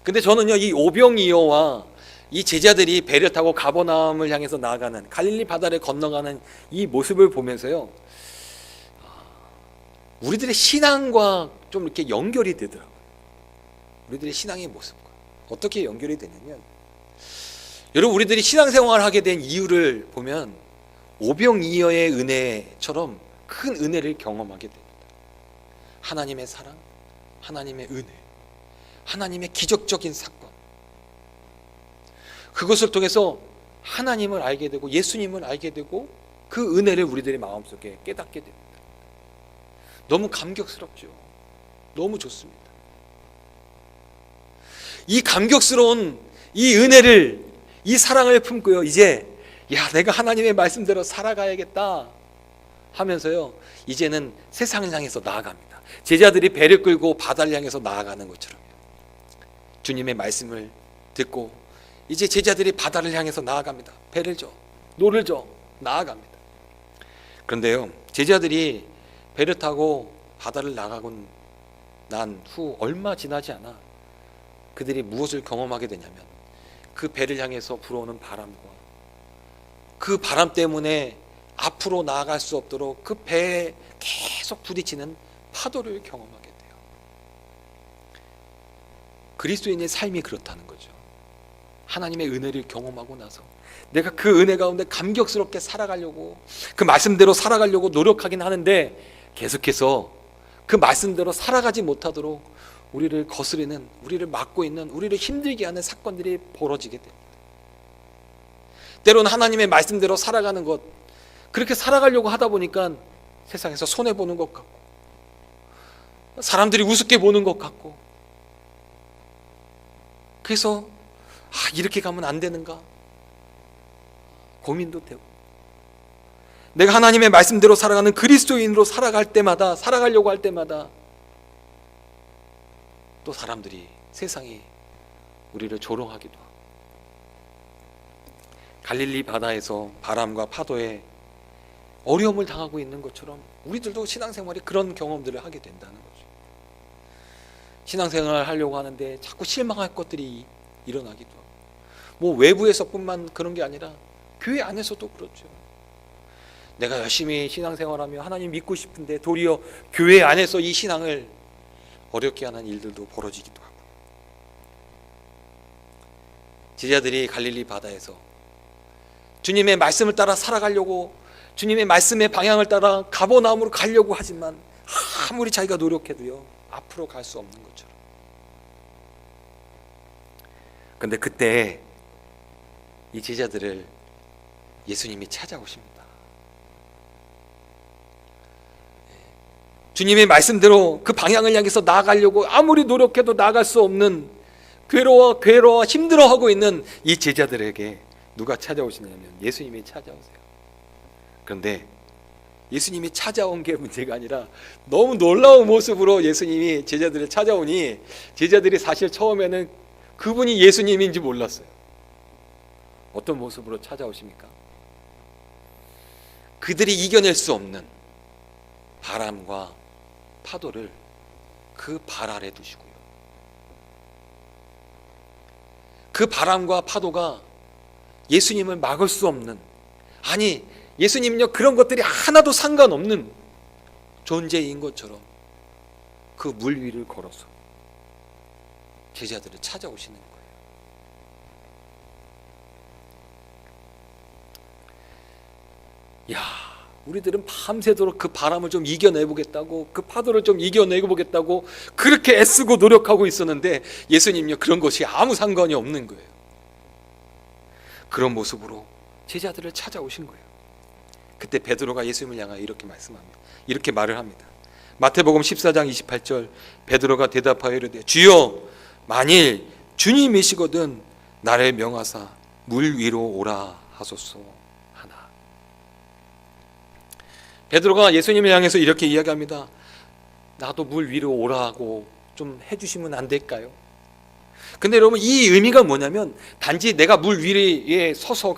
근데 저는요, 이 오병이어와 이 제자들이 배를 타고 가버나움을 향해서 나아가는, 갈릴리 바다를 건너가는 이 모습을 보면서요, 우리들의 신앙과 좀 이렇게 연결이 되더라고요. 우리들의 신앙의 모습과 어떻게 연결이 되냐면, 여러분, 우리들이 신앙생활을 하게 된 이유를 보면 오병이어의 은혜처럼 큰 은혜를 경험하게 됩니다. 하나님의 사랑, 하나님의 은혜, 하나님의 기적적인 사건. 그것을 통해서 하나님을 알게 되고 예수님을 알게 되고 그 은혜를 우리들의 마음속에 깨닫게 됩니다. 너무 감격스럽죠. 너무 좋습니다. 이 감격스러운 이 은혜를, 이 사랑을 품고요, 이제 내가 하나님의 말씀대로 살아가야겠다 하면서요, 이제는 세상을 향해서 나아갑니다. 제자들이 배를 끌고 바다를 향해서 나아가는 것처럼 주님의 말씀을 듣고 이제 제자들이 바다를 향해서 나아갑니다. 배를 줘, 노를 줘, 나아갑니다. 그런데요, 제자들이 배를 타고 바다를 나가고 난 후 얼마 지나지 않아 그들이 무엇을 경험하게 되냐면, 그 배를 향해서 불어오는 바람과 그 바람 때문에 앞으로 나아갈 수 없도록 그 배에 계속 부딪히는 파도를 경험하게 돼요. 그리스도인의 삶이 그렇다는 거죠. 하나님의 은혜를 경험하고 나서 내가 그 은혜 가운데 감격스럽게 살아가려고, 그 말씀대로 살아가려고 노력하긴 하는데 계속해서 그 말씀대로 살아가지 못하도록 우리를 거스르는, 우리를 막고 있는, 우리를 힘들게 하는 사건들이 벌어지게 됩니다. 때로는 하나님의 말씀대로 살아가는 것, 그렇게 살아가려고 하다 보니까 세상에서 손해보는 것 같고 사람들이 우습게 보는 것 같고, 그래서 이렇게 가면 안 되는가 고민도 되고, 내가 하나님의 말씀대로 살아가는 그리스도인으로 살아가려고 할 때마다 또 사람들이, 세상이 우리를 조롱하기도 하고, 갈릴리 바다에서 바람과 파도에 어려움을 당하고 있는 것처럼 우리들도 신앙생활에 그런 경험들을 하게 된다는 거죠. 신앙생활을 하려고 하는데 자꾸 실망할 것들이 일어나기도 하고, 뭐 외부에서뿐만 그런 게 아니라 교회 안에서도 그렇죠. 내가 열심히 신앙생활하며 하나님 믿고 싶은데 도리어 교회 안에서 이 신앙을 어렵게 하는 일들도 벌어지기도 하고, 제자들이 갈릴리 바다에서 주님의 말씀을 따라 살아가려고, 주님의 말씀의 방향을 따라 가버나움으로 가려고 하지만 아무리 자기가 노력해도요, 앞으로 갈 수 없는 것처럼. 그런데 그때 이 제자들을 예수님이 찾아오십니다. 주님의 말씀대로 그 방향을 향해서 나아가려고 아무리 노력해도 나아갈 수 없는, 괴로워 힘들어하고 있는 이 제자들에게 누가 찾아오시냐면 예수님이 찾아오세요. 그런데 예수님이 찾아온 게 문제가 아니라 너무 놀라운 모습으로 예수님이 제자들을 찾아오니, 제자들이 사실 처음에는 그분이 예수님인지 몰랐어요. 어떤 모습으로 찾아오십니까? 그들이 이겨낼 수 없는 바람과 파도를 그 발 아래 두시고요, 그 바람과 파도가 예수님을 막을 수 없는, 아니 예수님은요 그런 것들이 하나도 상관없는 존재인 것처럼 그 물 위를 걸어서 제자들을 찾아오시는 거예요. 우리들은 밤새도록 그 바람을 좀 이겨내보겠다고, 그 파도를 좀 이겨내보겠다고 그렇게 애쓰고 노력하고 있었는데 예수님은요 그런 것이 아무 상관이 없는 거예요. 그런 모습으로 제자들을 찾아오신 거예요. 그때 베드로가 예수님을 향하여 이렇게 말을 합니다. 마태복음 14장 28절, 베드로가 대답하여 이르되 주여, 만일 주님이시거든 나를 명하사 물 위로 오라 하소서 하나. 베드로가 예수님을 향해서 이렇게 이야기합니다. 나도 물 위로 오라고 좀 해주시면 안 될까요? 근데 여러분, 이 의미가 뭐냐면 단지 내가 물 위에 서서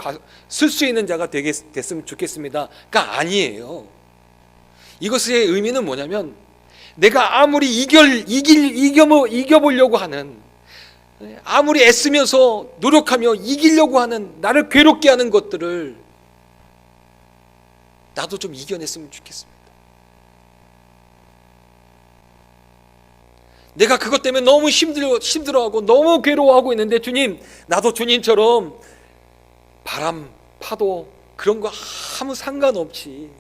쓸 수 있는 자가 됐으면 좋겠습니다가 아니에요. 이것의 의미는 뭐냐면 내가 아무리 이겨보려고 하는, 아무리 애쓰면서 노력하며 이기려고 하는, 나를 괴롭게 하는 것들을 나도 좀 이겨냈으면 좋겠습니다. 내가 그것 때문에 너무 힘들어하고 너무 괴로워하고 있는데 주님, 나도 주님처럼 바람, 파도 그런 거 아무 상관없이,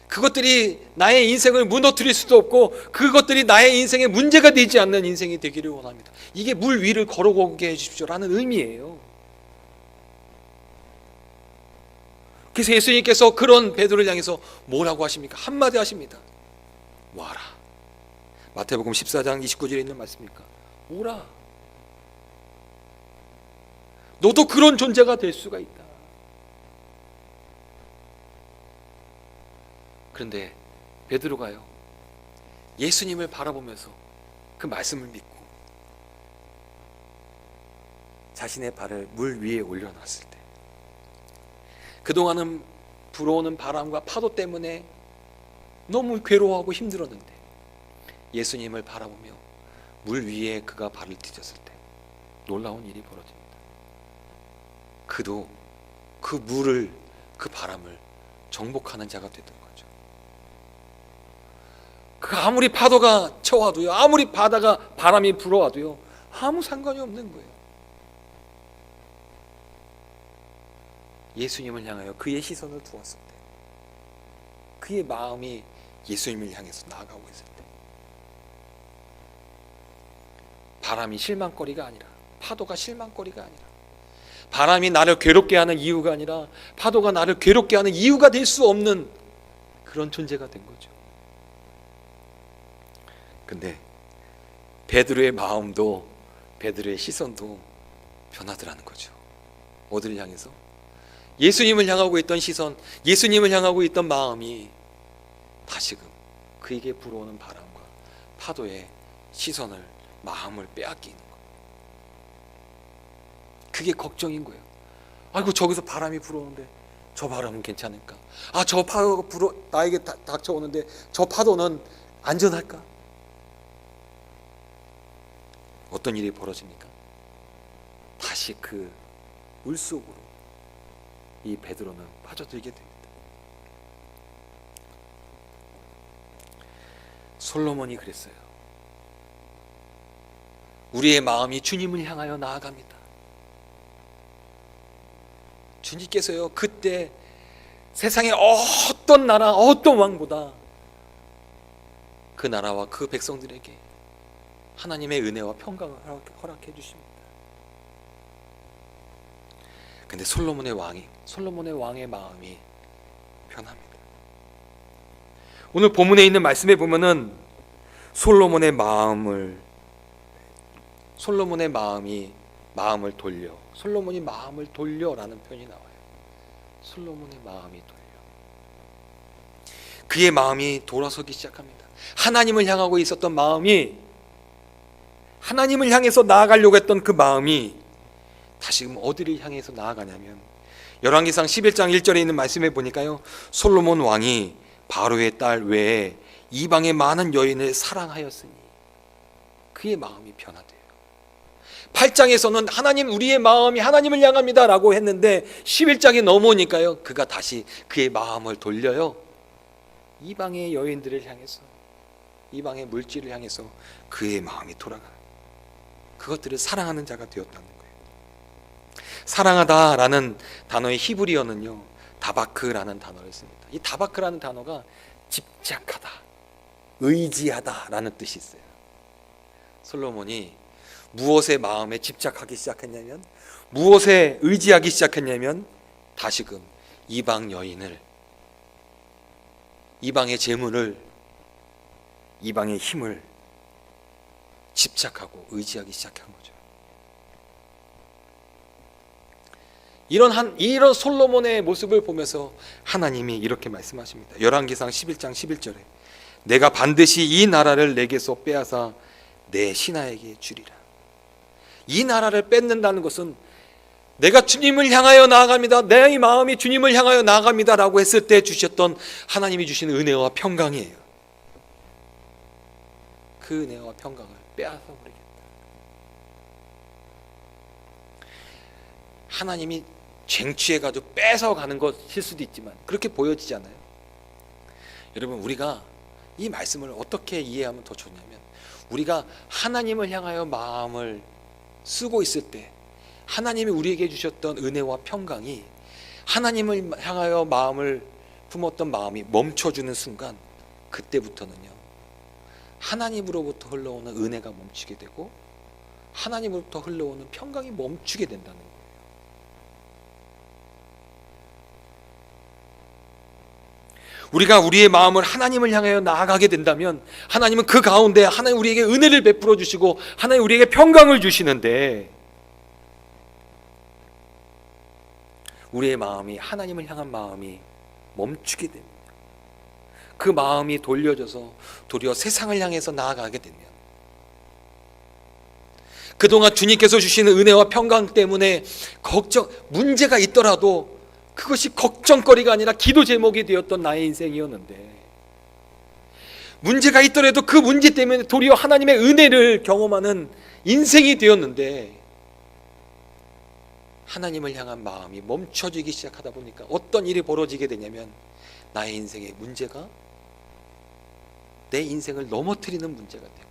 그것들이 나의 인생을 무너뜨릴 수도 없고 그것들이 나의 인생에 문제가 되지 않는 인생이 되기를 원합니다. 이게 물 위를 걸어오게 해주십시오라는 의미예요. 그래서 예수님께서 그런 베드로를 향해서 뭐라고 하십니까? 한마디 하십니다. 와라. 마태복음 14장 29절에 있는 말씀입니까? 오라. 너도 그런 존재가 될 수가 있다. 그런데 베드로가요, 예수님을 바라보면서 그 말씀을 믿고 자신의 발을 물 위에 올려놨을 때, 그동안은 불어오는 바람과 파도 때문에 너무 괴로워하고 힘들었는데 예수님을 바라보며 물 위에 그가 발을 디뎠을 때 놀라운 일이 벌어집니다. 그도 그 물을, 그 바람을 정복하는 자가 됐던 거죠. 그 아무리 파도가 쳐와도요, 아무리 바람이 불어와도요, 아무 상관이 없는 거예요. 예수님을 향하여 그의 시선을 두었을 때, 그의 마음이 예수님을 향해서 나아가고 있을 때, 바람이 실망거리가 아니라, 파도가 실망거리가 아니라, 바람이 나를 괴롭게 하는 이유가 아니라 파도가 나를 괴롭게 하는 이유가 될 수 없는 그런 존재가 된 거죠. 근데 베드로의 마음도, 베드로의 시선도 변하더라는 거죠. 어디를 향해서? 예수님을 향하고 있던 시선, 예수님을 향하고 있던 마음이 다시금 그에게 불어오는 바람과 파도의 시선을, 마음을 빼앗기는 거예요. 그게 걱정인 거예요. 아이고, 저기서 바람이 불어오는데 저 바람은 괜찮을까? 아, 저 파도가 나에게 닥쳐오는데 저 파도는 안전할까? 어떤 일이 벌어집니까? 다시 그 물속으로 이 베드로는 빠져들게 됩니다. 솔로몬이 그랬어요. 우리의 마음이 주님을 향하여 나아갑니다. 주님께서요, 그때 세상의 어떤 나라, 어떤 왕보다 그 나라와 그 백성들에게 하나님의 은혜와 평강을 허락해 주십니다. 근데 솔로몬의 왕의 마음이 변합니다. 오늘 본문에 있는 말씀에 보면은 솔로몬의 마음이 마음을 돌려라는 표현이 나와요. 솔로몬의 마음이 돌려. 그의 마음이 돌아서기 시작합니다. 하나님을 향하고 있었던 마음이, 하나님을 향해서 나아가려고 했던 그 마음이 다시금 어디를 향해서 나아가냐면, 열왕기상 11장 1절에 있는 말씀에 보니까요, 솔로몬 왕이 바로의 딸 외에 이방의 많은 여인을 사랑하였으니 그의 마음이 변화돼요. 8장에서는 하나님, 우리의 마음이 하나님을 향합니다 라고 했는데 11장에 넘어오니까요, 그가 다시 그의 마음을 돌려요, 이방의 여인들을 향해서, 이방의 물질을 향해서 그의 마음이 돌아가요. 그것들을 사랑하는 자가 되었다는 거예요. 사랑하다라는 단어의 히브리어는요, 다바크라는 단어를 씁니다. 이 다바크라는 단어가 집착하다, 의지하다라는 뜻이 있어요. 솔로몬이 무엇에 마음에 집착하기 시작했냐면, 무엇에 의지하기 시작했냐면, 다시금 이방 여인을, 이방의 재물을, 이방의 힘을 집착하고 의지하기 시작한 거죠. 이런 솔로몬의 모습을 보면서 하나님이 이렇게 말씀하십니다. 열왕기상 11장 11절에 내가 반드시 이 나라를 내게서 빼앗아 내 신하에게 주리라. 이 나라를 뺏는다는 것은 내가 주님을 향하여 나아갑니다, 내 마음이 주님을 향하여 나아갑니다 라고 했을 때 주셨던 하나님이 주신 은혜와 평강이에요. 그 은혜와 평강을 빼앗아 버리겠다. 하나님이 쟁취해가지고 뺏어가는 것일 수도 있지만 그렇게 보여지지 않아요? 여러분, 우리가 이 말씀을 어떻게 이해하면 더 좋냐면, 우리가 하나님을 향하여 마음을 쓰고 있을 때 하나님이 우리에게 주셨던 은혜와 평강이, 하나님을 향하여 마음을 품었던 마음이 멈춰주는 순간, 그때부터는요, 하나님으로부터 흘러오는 은혜가 멈추게 되고 하나님으로부터 흘러오는 평강이 멈추게 된다는 거예요. 우리가 우리의 마음을 하나님을 향하여 나아가게 된다면 하나님은 그 가운데 하나님 우리에게 은혜를 베풀어 주시고 하나님 우리에게 평강을 주시는데, 우리의 마음이 하나님을 향한 마음이 멈추게 됩니다. 그 마음이 돌려져서 도리어 세상을 향해서 나아가게 되면, 그동안 주님께서 주시는 은혜와 평강 때문에 문제가 있더라도 그것이 걱정거리가 아니라 기도 제목이 되었던 나의 인생이었는데, 문제가 있더라도 그 문제 때문에 도리어 하나님의 은혜를 경험하는 인생이 되었는데, 하나님을 향한 마음이 멈춰지기 시작하다 보니까 어떤 일이 벌어지게 되냐면, 나의 인생의 문제가 내 인생을 넘어뜨리는 문제가 되고,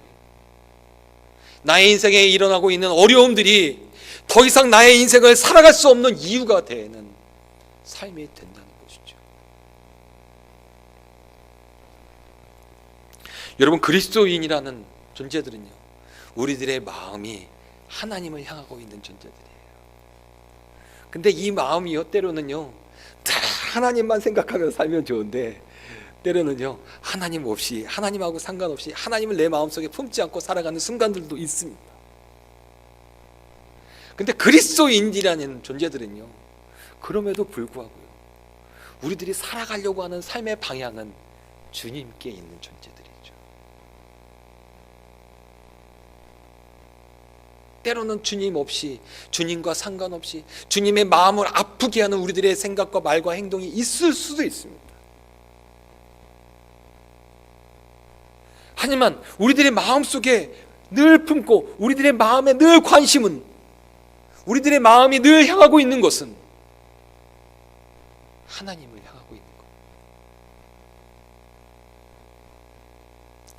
나의 인생에 일어나고 있는 어려움들이 더 이상 나의 인생을 살아갈 수 없는 이유가 되는 삶이 된다는 것이죠. 여러분, 그리스도인이라는 존재들은요, 우리들의 마음이 하나님을 향하고 있는 존재들이에요. 근데 이 마음이요, 때로는요, 다 하나님만 생각하며 살면 좋은데, 때로는요, 하나님 없이, 하나님하고 상관없이 하나님을 내 마음속에 품지 않고 살아가는 순간들도 있습니다. 근데 그리스도인이라는 존재들은요, 그럼에도 불구하고요, 우리들이 살아가려고 하는 삶의 방향은 주님께 있는 존재들이죠. 때로는 주님 없이, 주님과 상관없이 주님의 마음을 아프게 하는 우리들의 생각과 말과 행동이 있을 수도 있습니다. 하지만 우리들의 마음속에 늘 품고 우리들의 마음에 늘 관심은, 우리들의 마음이 늘 향하고 있는 것은 하나님을 향하고 있는 것.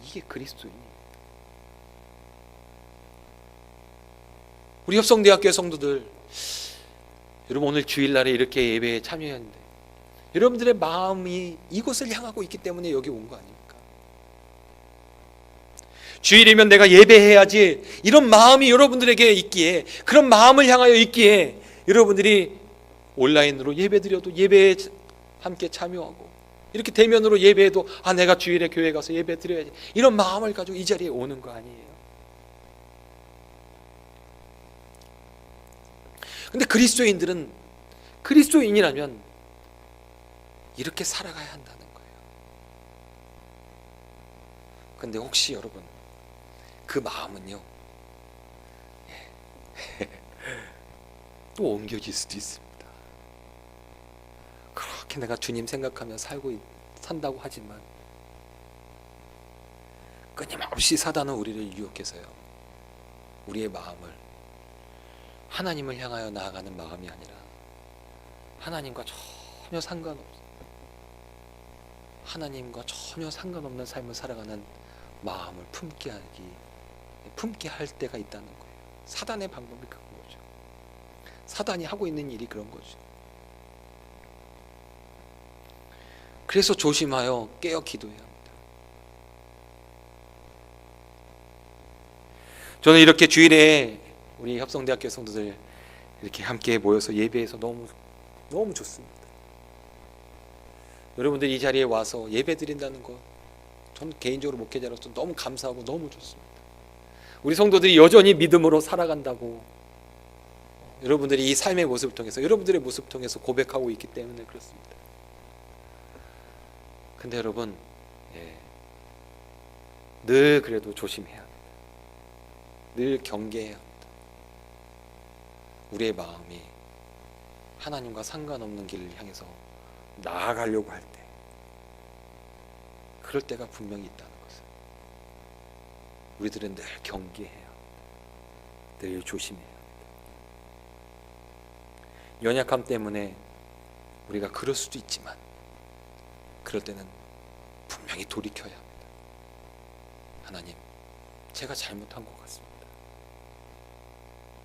이게 그리스도입니다. 우리 협성대학교 성도들, 여러분 오늘 주일날에 이렇게 예배에 참여했는데 여러분들의 마음이 이곳을 향하고 있기 때문에 여기 온 거 아닙니까? 주일이면 내가 예배해야지, 이런 마음이 여러분들에게 있기에, 그런 마음을 향하여 있기에 여러분들이 온라인으로 예배드려도 예배에 함께 참여하고, 이렇게 대면으로 예배해도 내가 주일에 교회 가서 예배 드려야지, 이런 마음을 가지고 이 자리에 오는 거 아니에요? 근데 그리스도인들은, 그리스도인이라면 이렇게 살아가야 한다는 거예요. 근데 혹시 여러분, 그 마음은요, 또 옮겨질 수도 있습니다. 그렇게 내가 주님 생각하며 산다고 하지만 끊임없이 사단은 우리를 유혹해서요, 우리의 마음을 하나님을 향하여 나아가는 마음이 아니라 하나님과 전혀 상관없는 삶을 살아가는 마음을 품게 할 때가 있다는 거예요. 사단의 방법이 그런 거죠. 사단이 하고 있는 일이 그런 거죠. 그래서 조심하여 깨어 기도해야 합니다. 저는 이렇게 주일에 우리 협성대학교 성도들 이렇게 함께 모여서 예배해서 너무 좋습니다. 여러분들 이 자리에 와서 예배 드린다는 것, 전 개인적으로 목회자로서 너무 감사하고 너무 좋습니다. 우리 성도들이 여전히 믿음으로 살아간다고, 여러분들이 이 삶의 모습을 통해서, 여러분들의 모습을 통해서 고백하고 있기 때문에 그렇습니다. 근데 여러분, 늘 그래도 조심해야 합니다. 늘 경계해야 합니다. 우리의 마음이 하나님과 상관없는 길을 향해서 나아가려고 할 때, 그럴 때가 분명히 있다는 것을 우리들은 늘 경계해야 합니다. 늘 조심해야 합니다. 연약함 때문에 우리가 그럴 수도 있지만, 그럴 때는 분명히 돌이켜야 합니다. 하나님, 제가 잘못한 것 같습니다.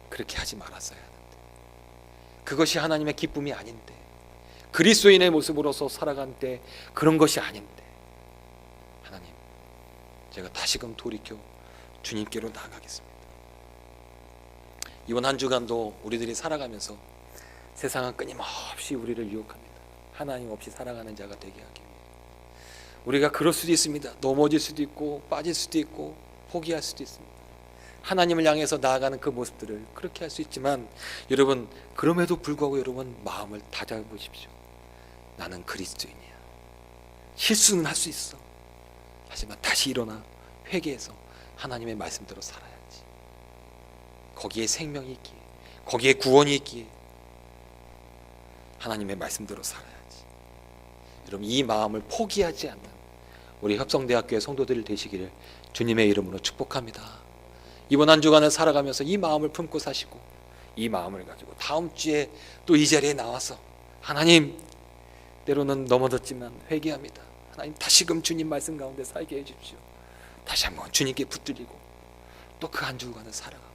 그렇게 하지 말았어야 하는데, 그것이 하나님의 기쁨이 아닌데, 그리스도인의 모습으로서 살아간 때 그런 것이 아닌데, 하나님, 제가 다시금 돌이켜 주님께로 나아가겠습니다. 이번 한 주간도 우리들이 살아가면서 세상은 끊임없이 우리를 유혹합니다. 하나님 없이 살아가는 자가 되게 하기 위해. 우리가 그럴 수도 있습니다. 넘어질 수도 있고 빠질 수도 있고 포기할 수도 있습니다. 하나님을 향해서 나아가는 그 모습들을 그렇게 할 수 있지만 여러분, 그럼에도 불구하고 여러분 마음을 다잡으십시오. 나는 그리스도인이야. 실수는 할 수 있어. 하지만 다시 일어나 회개해서 하나님의 말씀대로 살아야지. 거기에 생명이 있기에, 거기에 구원이 있기에 하나님의 말씀대로 살아야지. 여러분, 이 마음을 포기하지 않는 우리 협성대학교의 성도들 되시기를 주님의 이름으로 축복합니다. 이번 한 주간을 살아가면서 이 마음을 품고 사시고 이 마음을 가지고 다음 주에 또 이 자리에 나와서 하나님, 때로는 넘어졌지만 회개합니다. 하나님, 다시금 주님 말씀 가운데 살게 해주십시오. 다시 한번 주님께 붙들리고 또 그 한 주간을 살아가고,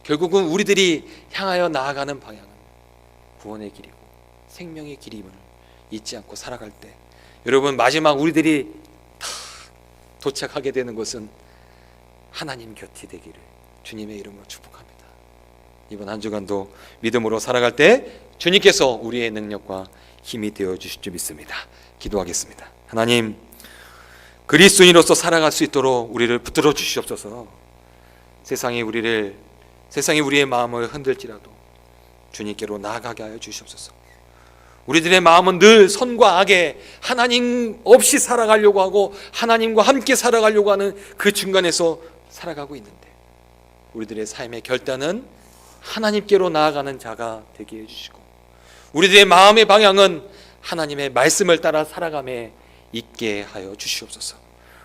결국은 우리들이 향하여 나아가는 방향은 구원의 길이고 생명의 길임을 잊지 않고 살아갈 때, 여러분, 마지막 우리들이 다 도착하게 되는 곳은 하나님 곁이 되기를 주님의 이름으로 축복합니다. 이번 한 주간도 믿음으로 살아갈 때 주님께서 우리의 능력과 힘이 되어 주실 줄 믿습니다. 기도하겠습니다. 하나님, 그리스도인으로서 살아갈 수 있도록 우리를 붙들어 주시옵소서. 세상이 우리의 마음을 흔들지라도 주님께로 나아가게 하여 주시옵소서. 우리들의 마음은 늘 선과 악에 하나님 없이 살아가려고 하고 하나님과 함께 살아가려고 하는 그 중간에서 살아가고 있는데, 우리들의 삶의 결단은 하나님께로 나아가는 자가 되게 해주시고, 우리들의 마음의 방향은 하나님의 말씀을 따라 살아감에 있게 하여 주시옵소서.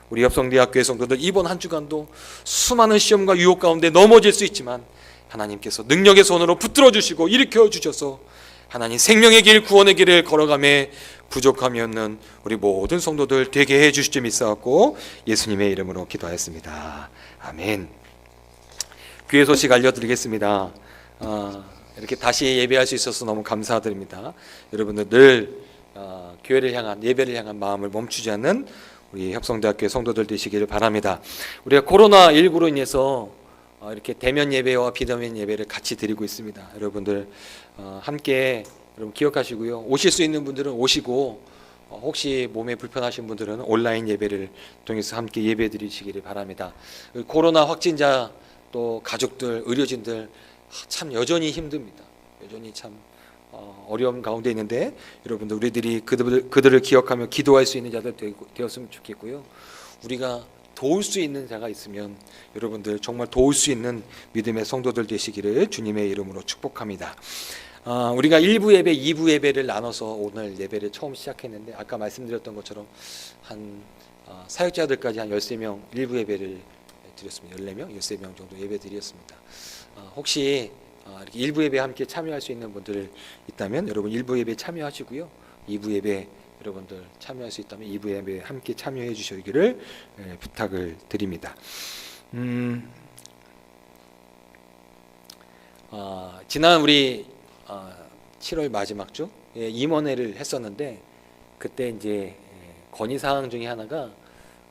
우리 협성대학교의 성도들, 이번 한 주간도 수많은 시험과 유혹 가운데 넘어질 수 있지만 하나님께서 능력의 손으로 붙들어 주시고 일으켜 주셔서 하나님 생명의 길, 구원의 길을 걸어가며 부족함이 없는 우리 모든 성도들 되게 해 주실 줄 믿사옵고 예수님의 이름으로 기도하였습니다. 아멘. 귀의 소식 알려드리겠습니다. 이렇게 다시 예배할 수 있어서 너무 감사드립니다. 여러분들 늘 교회를 향한, 예배를 향한 마음을 멈추지 않는 우리 협성대학교의 성도들 되시기를 바랍니다. 우리가 코로나19로 인해서 이렇게 대면 예배와 비대면 예배를 같이 드리고 있습니다. 여러분들 함께 여러분 기억하시고요. 오실 수 있는 분들은 오시고, 혹시 몸에 불편하신 분들은 온라인 예배를 통해서 함께 예배 드리시기를 바랍니다. 코로나 확진자, 또 가족들, 의료진들 참 여전히 힘듭니다. 여전히 참 어려움 가운데 있는데, 여러분들 우리들이 그들을 기억하며 기도할 수 있는 자들 되었으면 좋겠고요. 우리가 도울 수 있는 자가 있으면 여러분들 정말 도울 수 있는 믿음의 성도들 되시기를 주님의 이름으로 축복합니다. 우리가 1부 예배, 2부 예배를 나눠서 오늘 예배를 처음 시작했는데, 아까 말씀드렸던 것처럼 한 사역자들까지 한 13명 1부 예배를 드렸습니다. 14명, 13명 정도 예배 드렸습니다. 혹시 이렇게 1부 예배에 함께 참여할 수 있는 분들 있다면 여러분 1부 예배에 참여하시고요. 2부 예배 여러분들 참여할 수 있다면 2부 예배에 함께 참여해 주시기를 부탁을 드립니다. 지난 우리 7월 마지막 주 임원회를 했었는데, 그때 이제 건의사항 중에 하나가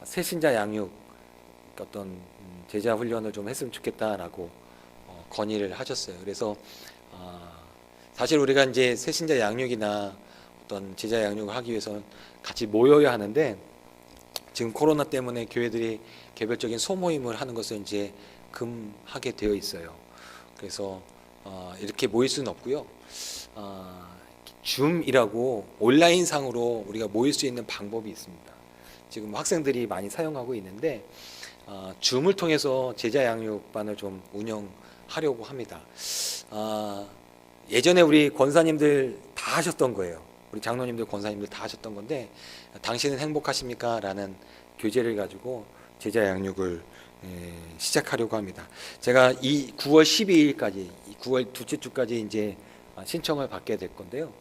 새신자 양육 어떤 제자 훈련을 좀 했으면 좋겠다라고 건의를 하셨어요. 그래서 사실 우리가 이제 새신자 양육이나 어떤 제자 양육을 하기 위해서는 같이 모여야 하는데, 지금 코로나 때문에 교회들이 개별적인 소모임을 하는 것을 이제 금하게 되어 있어요. 그래서 이렇게 모일 수는 없고요. 줌이라고 온라인상으로 우리가 모일 수 있는 방법이 있습니다. 지금 학생들이 많이 사용하고 있는데, 줌을 통해서 제자 양육반을 좀 운영하려고 합니다. 예전에 우리 권사님들 다 하셨던 거예요. 우리 장로님들, 권사님들 다 하셨던 건데, 당신은 행복하십니까? 라는 교재를 가지고 제자 양육을 시작하려고 합니다. 제가 이 9월 12일까지, 9월 둘째 주까지 이제 신청을 받게 될 건데요.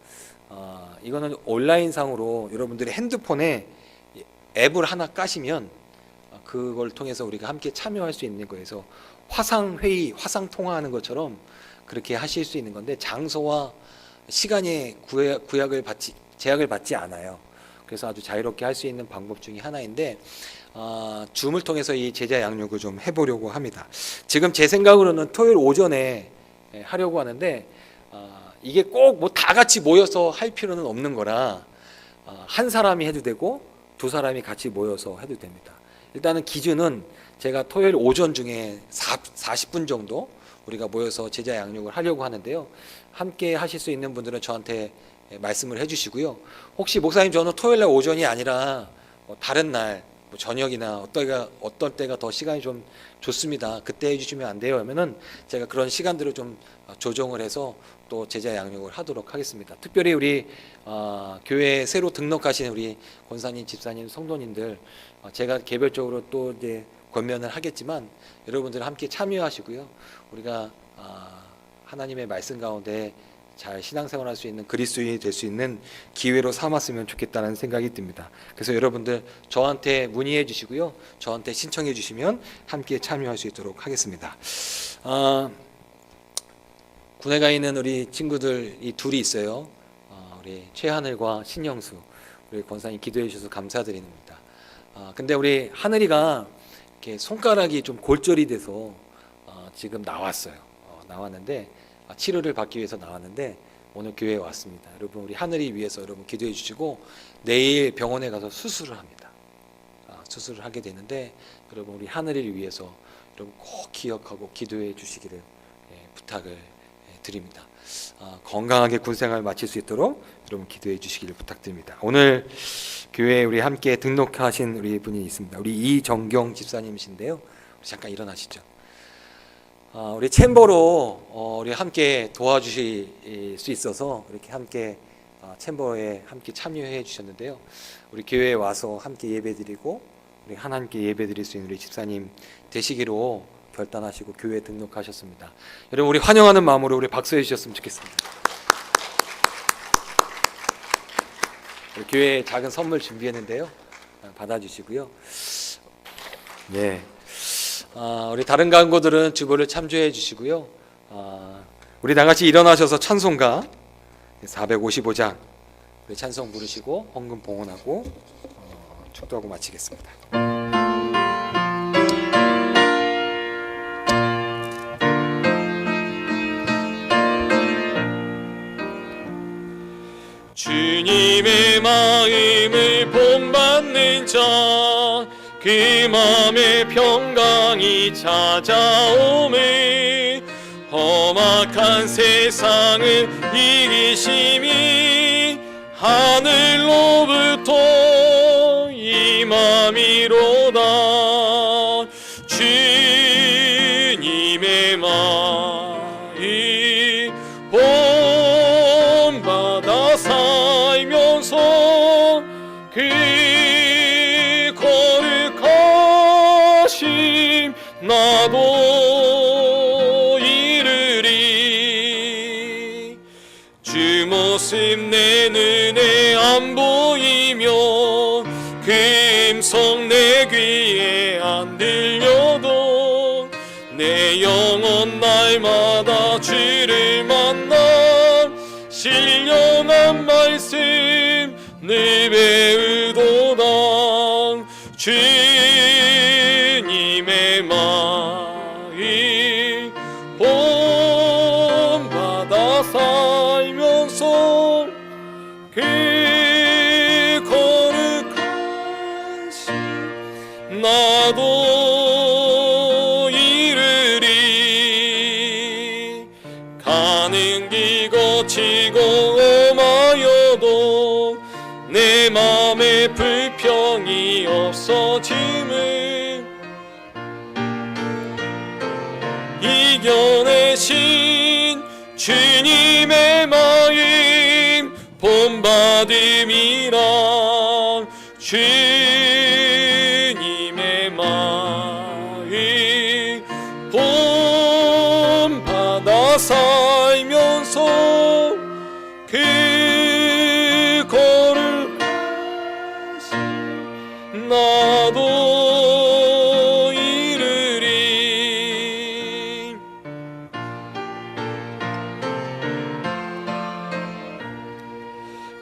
이거는 온라인상으로 여러분들의 핸드폰에 앱을 하나 까시면 그걸 통해서 우리가 함께 참여할 수 있는 거에서 화상회의, 화상통화하는 것처럼 그렇게 하실 수 있는 건데, 장소와 시간에 제약을 받지 않아요. 그래서 아주 자유롭게 할 수 있는 방법 중에 하나인데, 줌을 통해서 이 제자 양육을 좀 해보려고 합니다. 지금 제 생각으로는 토요일 오전에 하려고 하는데, 이게 꼭 뭐 다 같이 모여서 할 필요는 없는 거라 한 사람이 해도 되고 두 사람이 같이 모여서 해도 됩니다. 일단은 기준은 제가 토요일 오전 중에 40분 정도 우리가 모여서 제자 양육을 하려고 하는데요. 함께 하실 수 있는 분들은 저한테 말씀을 해주시고요. 혹시 목사님 저는 토요일 날 오전이 아니라 뭐 다른 날 뭐 저녁이나 어떤 때가 더 시간이 좀 좋습니다. 그때 해주시면 안 돼요 하면은 제가 그런 시간들을 좀 조정을 해서 또 제자 양육을 하도록 하겠습니다. 특별히 우리 교회에 새로 등록하신 우리 권사님, 집사님, 성도님들 제가 개별적으로 또 이제 권면을 하겠지만 여러분들 함께 참여하시고요. 우리가 하나님의 말씀 가운데 잘 신앙생활할 수 있는 그리스도인이 될 수 있는 기회로 삼았으면 좋겠다는 생각이 듭니다. 그래서 여러분들 저한테 문의해 주시고요. 저한테 신청해 주시면 함께 참여할 수 있도록 하겠습니다. 군에 가 있는 우리 친구들이 둘이 있어요. 우리 최하늘과 신영수 우리 권사님 기도해 주셔서 감사드립니다. 근데 우리 하늘이가 이렇게 손가락이 좀 골절이 돼서 지금 나왔어요. 나왔는데 치료를 받기 위해서 나왔는데 오늘 교회에 왔습니다. 여러분 우리 하늘이 위해서 여러분 기도해 주시고 내일 병원에 가서 수술을 합니다. 수술을 하게 되는데 여러분 우리 하늘이를 위해서 여러분 꼭 기억하고 기도해 주시기를 부탁을 드립니다. 건강하게 군생활 마칠 수 있도록 여러분 기도해 주시기를 부탁드립니다. 오늘 교회에 우리 함께 등록하신 우리 분이 있습니다. 우리 이정경 집사님이신데요. 우리 잠깐 일어나시죠. 우리 챔버로 우리 함께 도와주실 수 있어서 이렇게 함께 챔버에 함께 참여해 주셨는데요. 우리 교회에 와서 함께 예배드리고 우리 하나님께 예배드릴 수 있는 우리 집사님 되시기로 결단하시고 교회에 등록하셨습니다. 여러분 우리 환영하는 마음으로 우리 박수해 주셨으면 좋겠습니다. 우리 교회에 작은 선물 준비했는데요. 받아주시고요. 네. 우리 다른 강고들은 주보를 참조해 주시고요. 우리 다 같이 일어나셔서 찬송가 455장 우리 찬송 부르시고 헌금 봉헌하고 축도하고 마치겠습니다. 주님의 마음을 본받는 자 그 맘에 평강이 찾아오매 험악한 세상을 이기심이 하늘로부터 임함이로다. 주님의 마음 본받아 살면서 그 거룩하심 나도 이르리. 주 모습 내 눈에 안 보이며 그 음성 내 귀에 안 들려도 내 영혼 날마다 주를 만나 신령한 말씀 늘 배우도다. 주님의 마음 본받아 살면서 그 거룩하심 나도 이르리. 가는 길 거치고 엄하여도 내 맘에 불평이 없어짐을 이겨내신 주님의 마음 본받음이라. 주님의 마음 본받아 살면서 그 거룩하심 나도 이르리.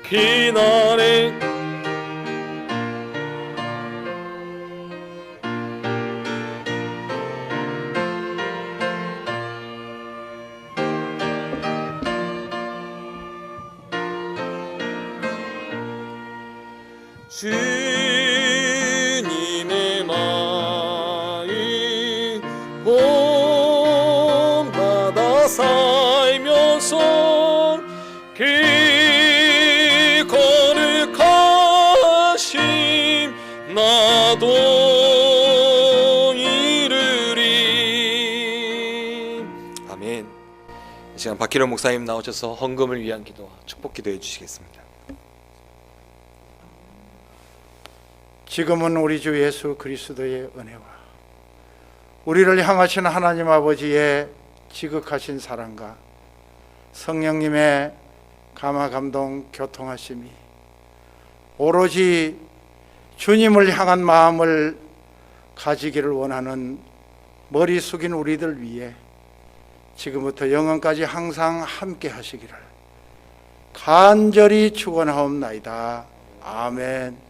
그날에 주 나도 이르리. 아멘. 이 시간 박희련 목사님 나오셔서 헌금을 위한 기도와 축복 기도해 주시겠습니다. 지금은 우리 주 예수 그리스도의 은혜와 우리를 향하신 하나님 아버지의 지극하신 사랑과 성령님의 감화 감동 교통하심이 오로지 주님을 향한 마음을 가지기를 원하는 머리 숙인 우리들 위해 지금부터 영원까지 항상 함께 하시기를 간절히 축원하옵나이다. 아멘.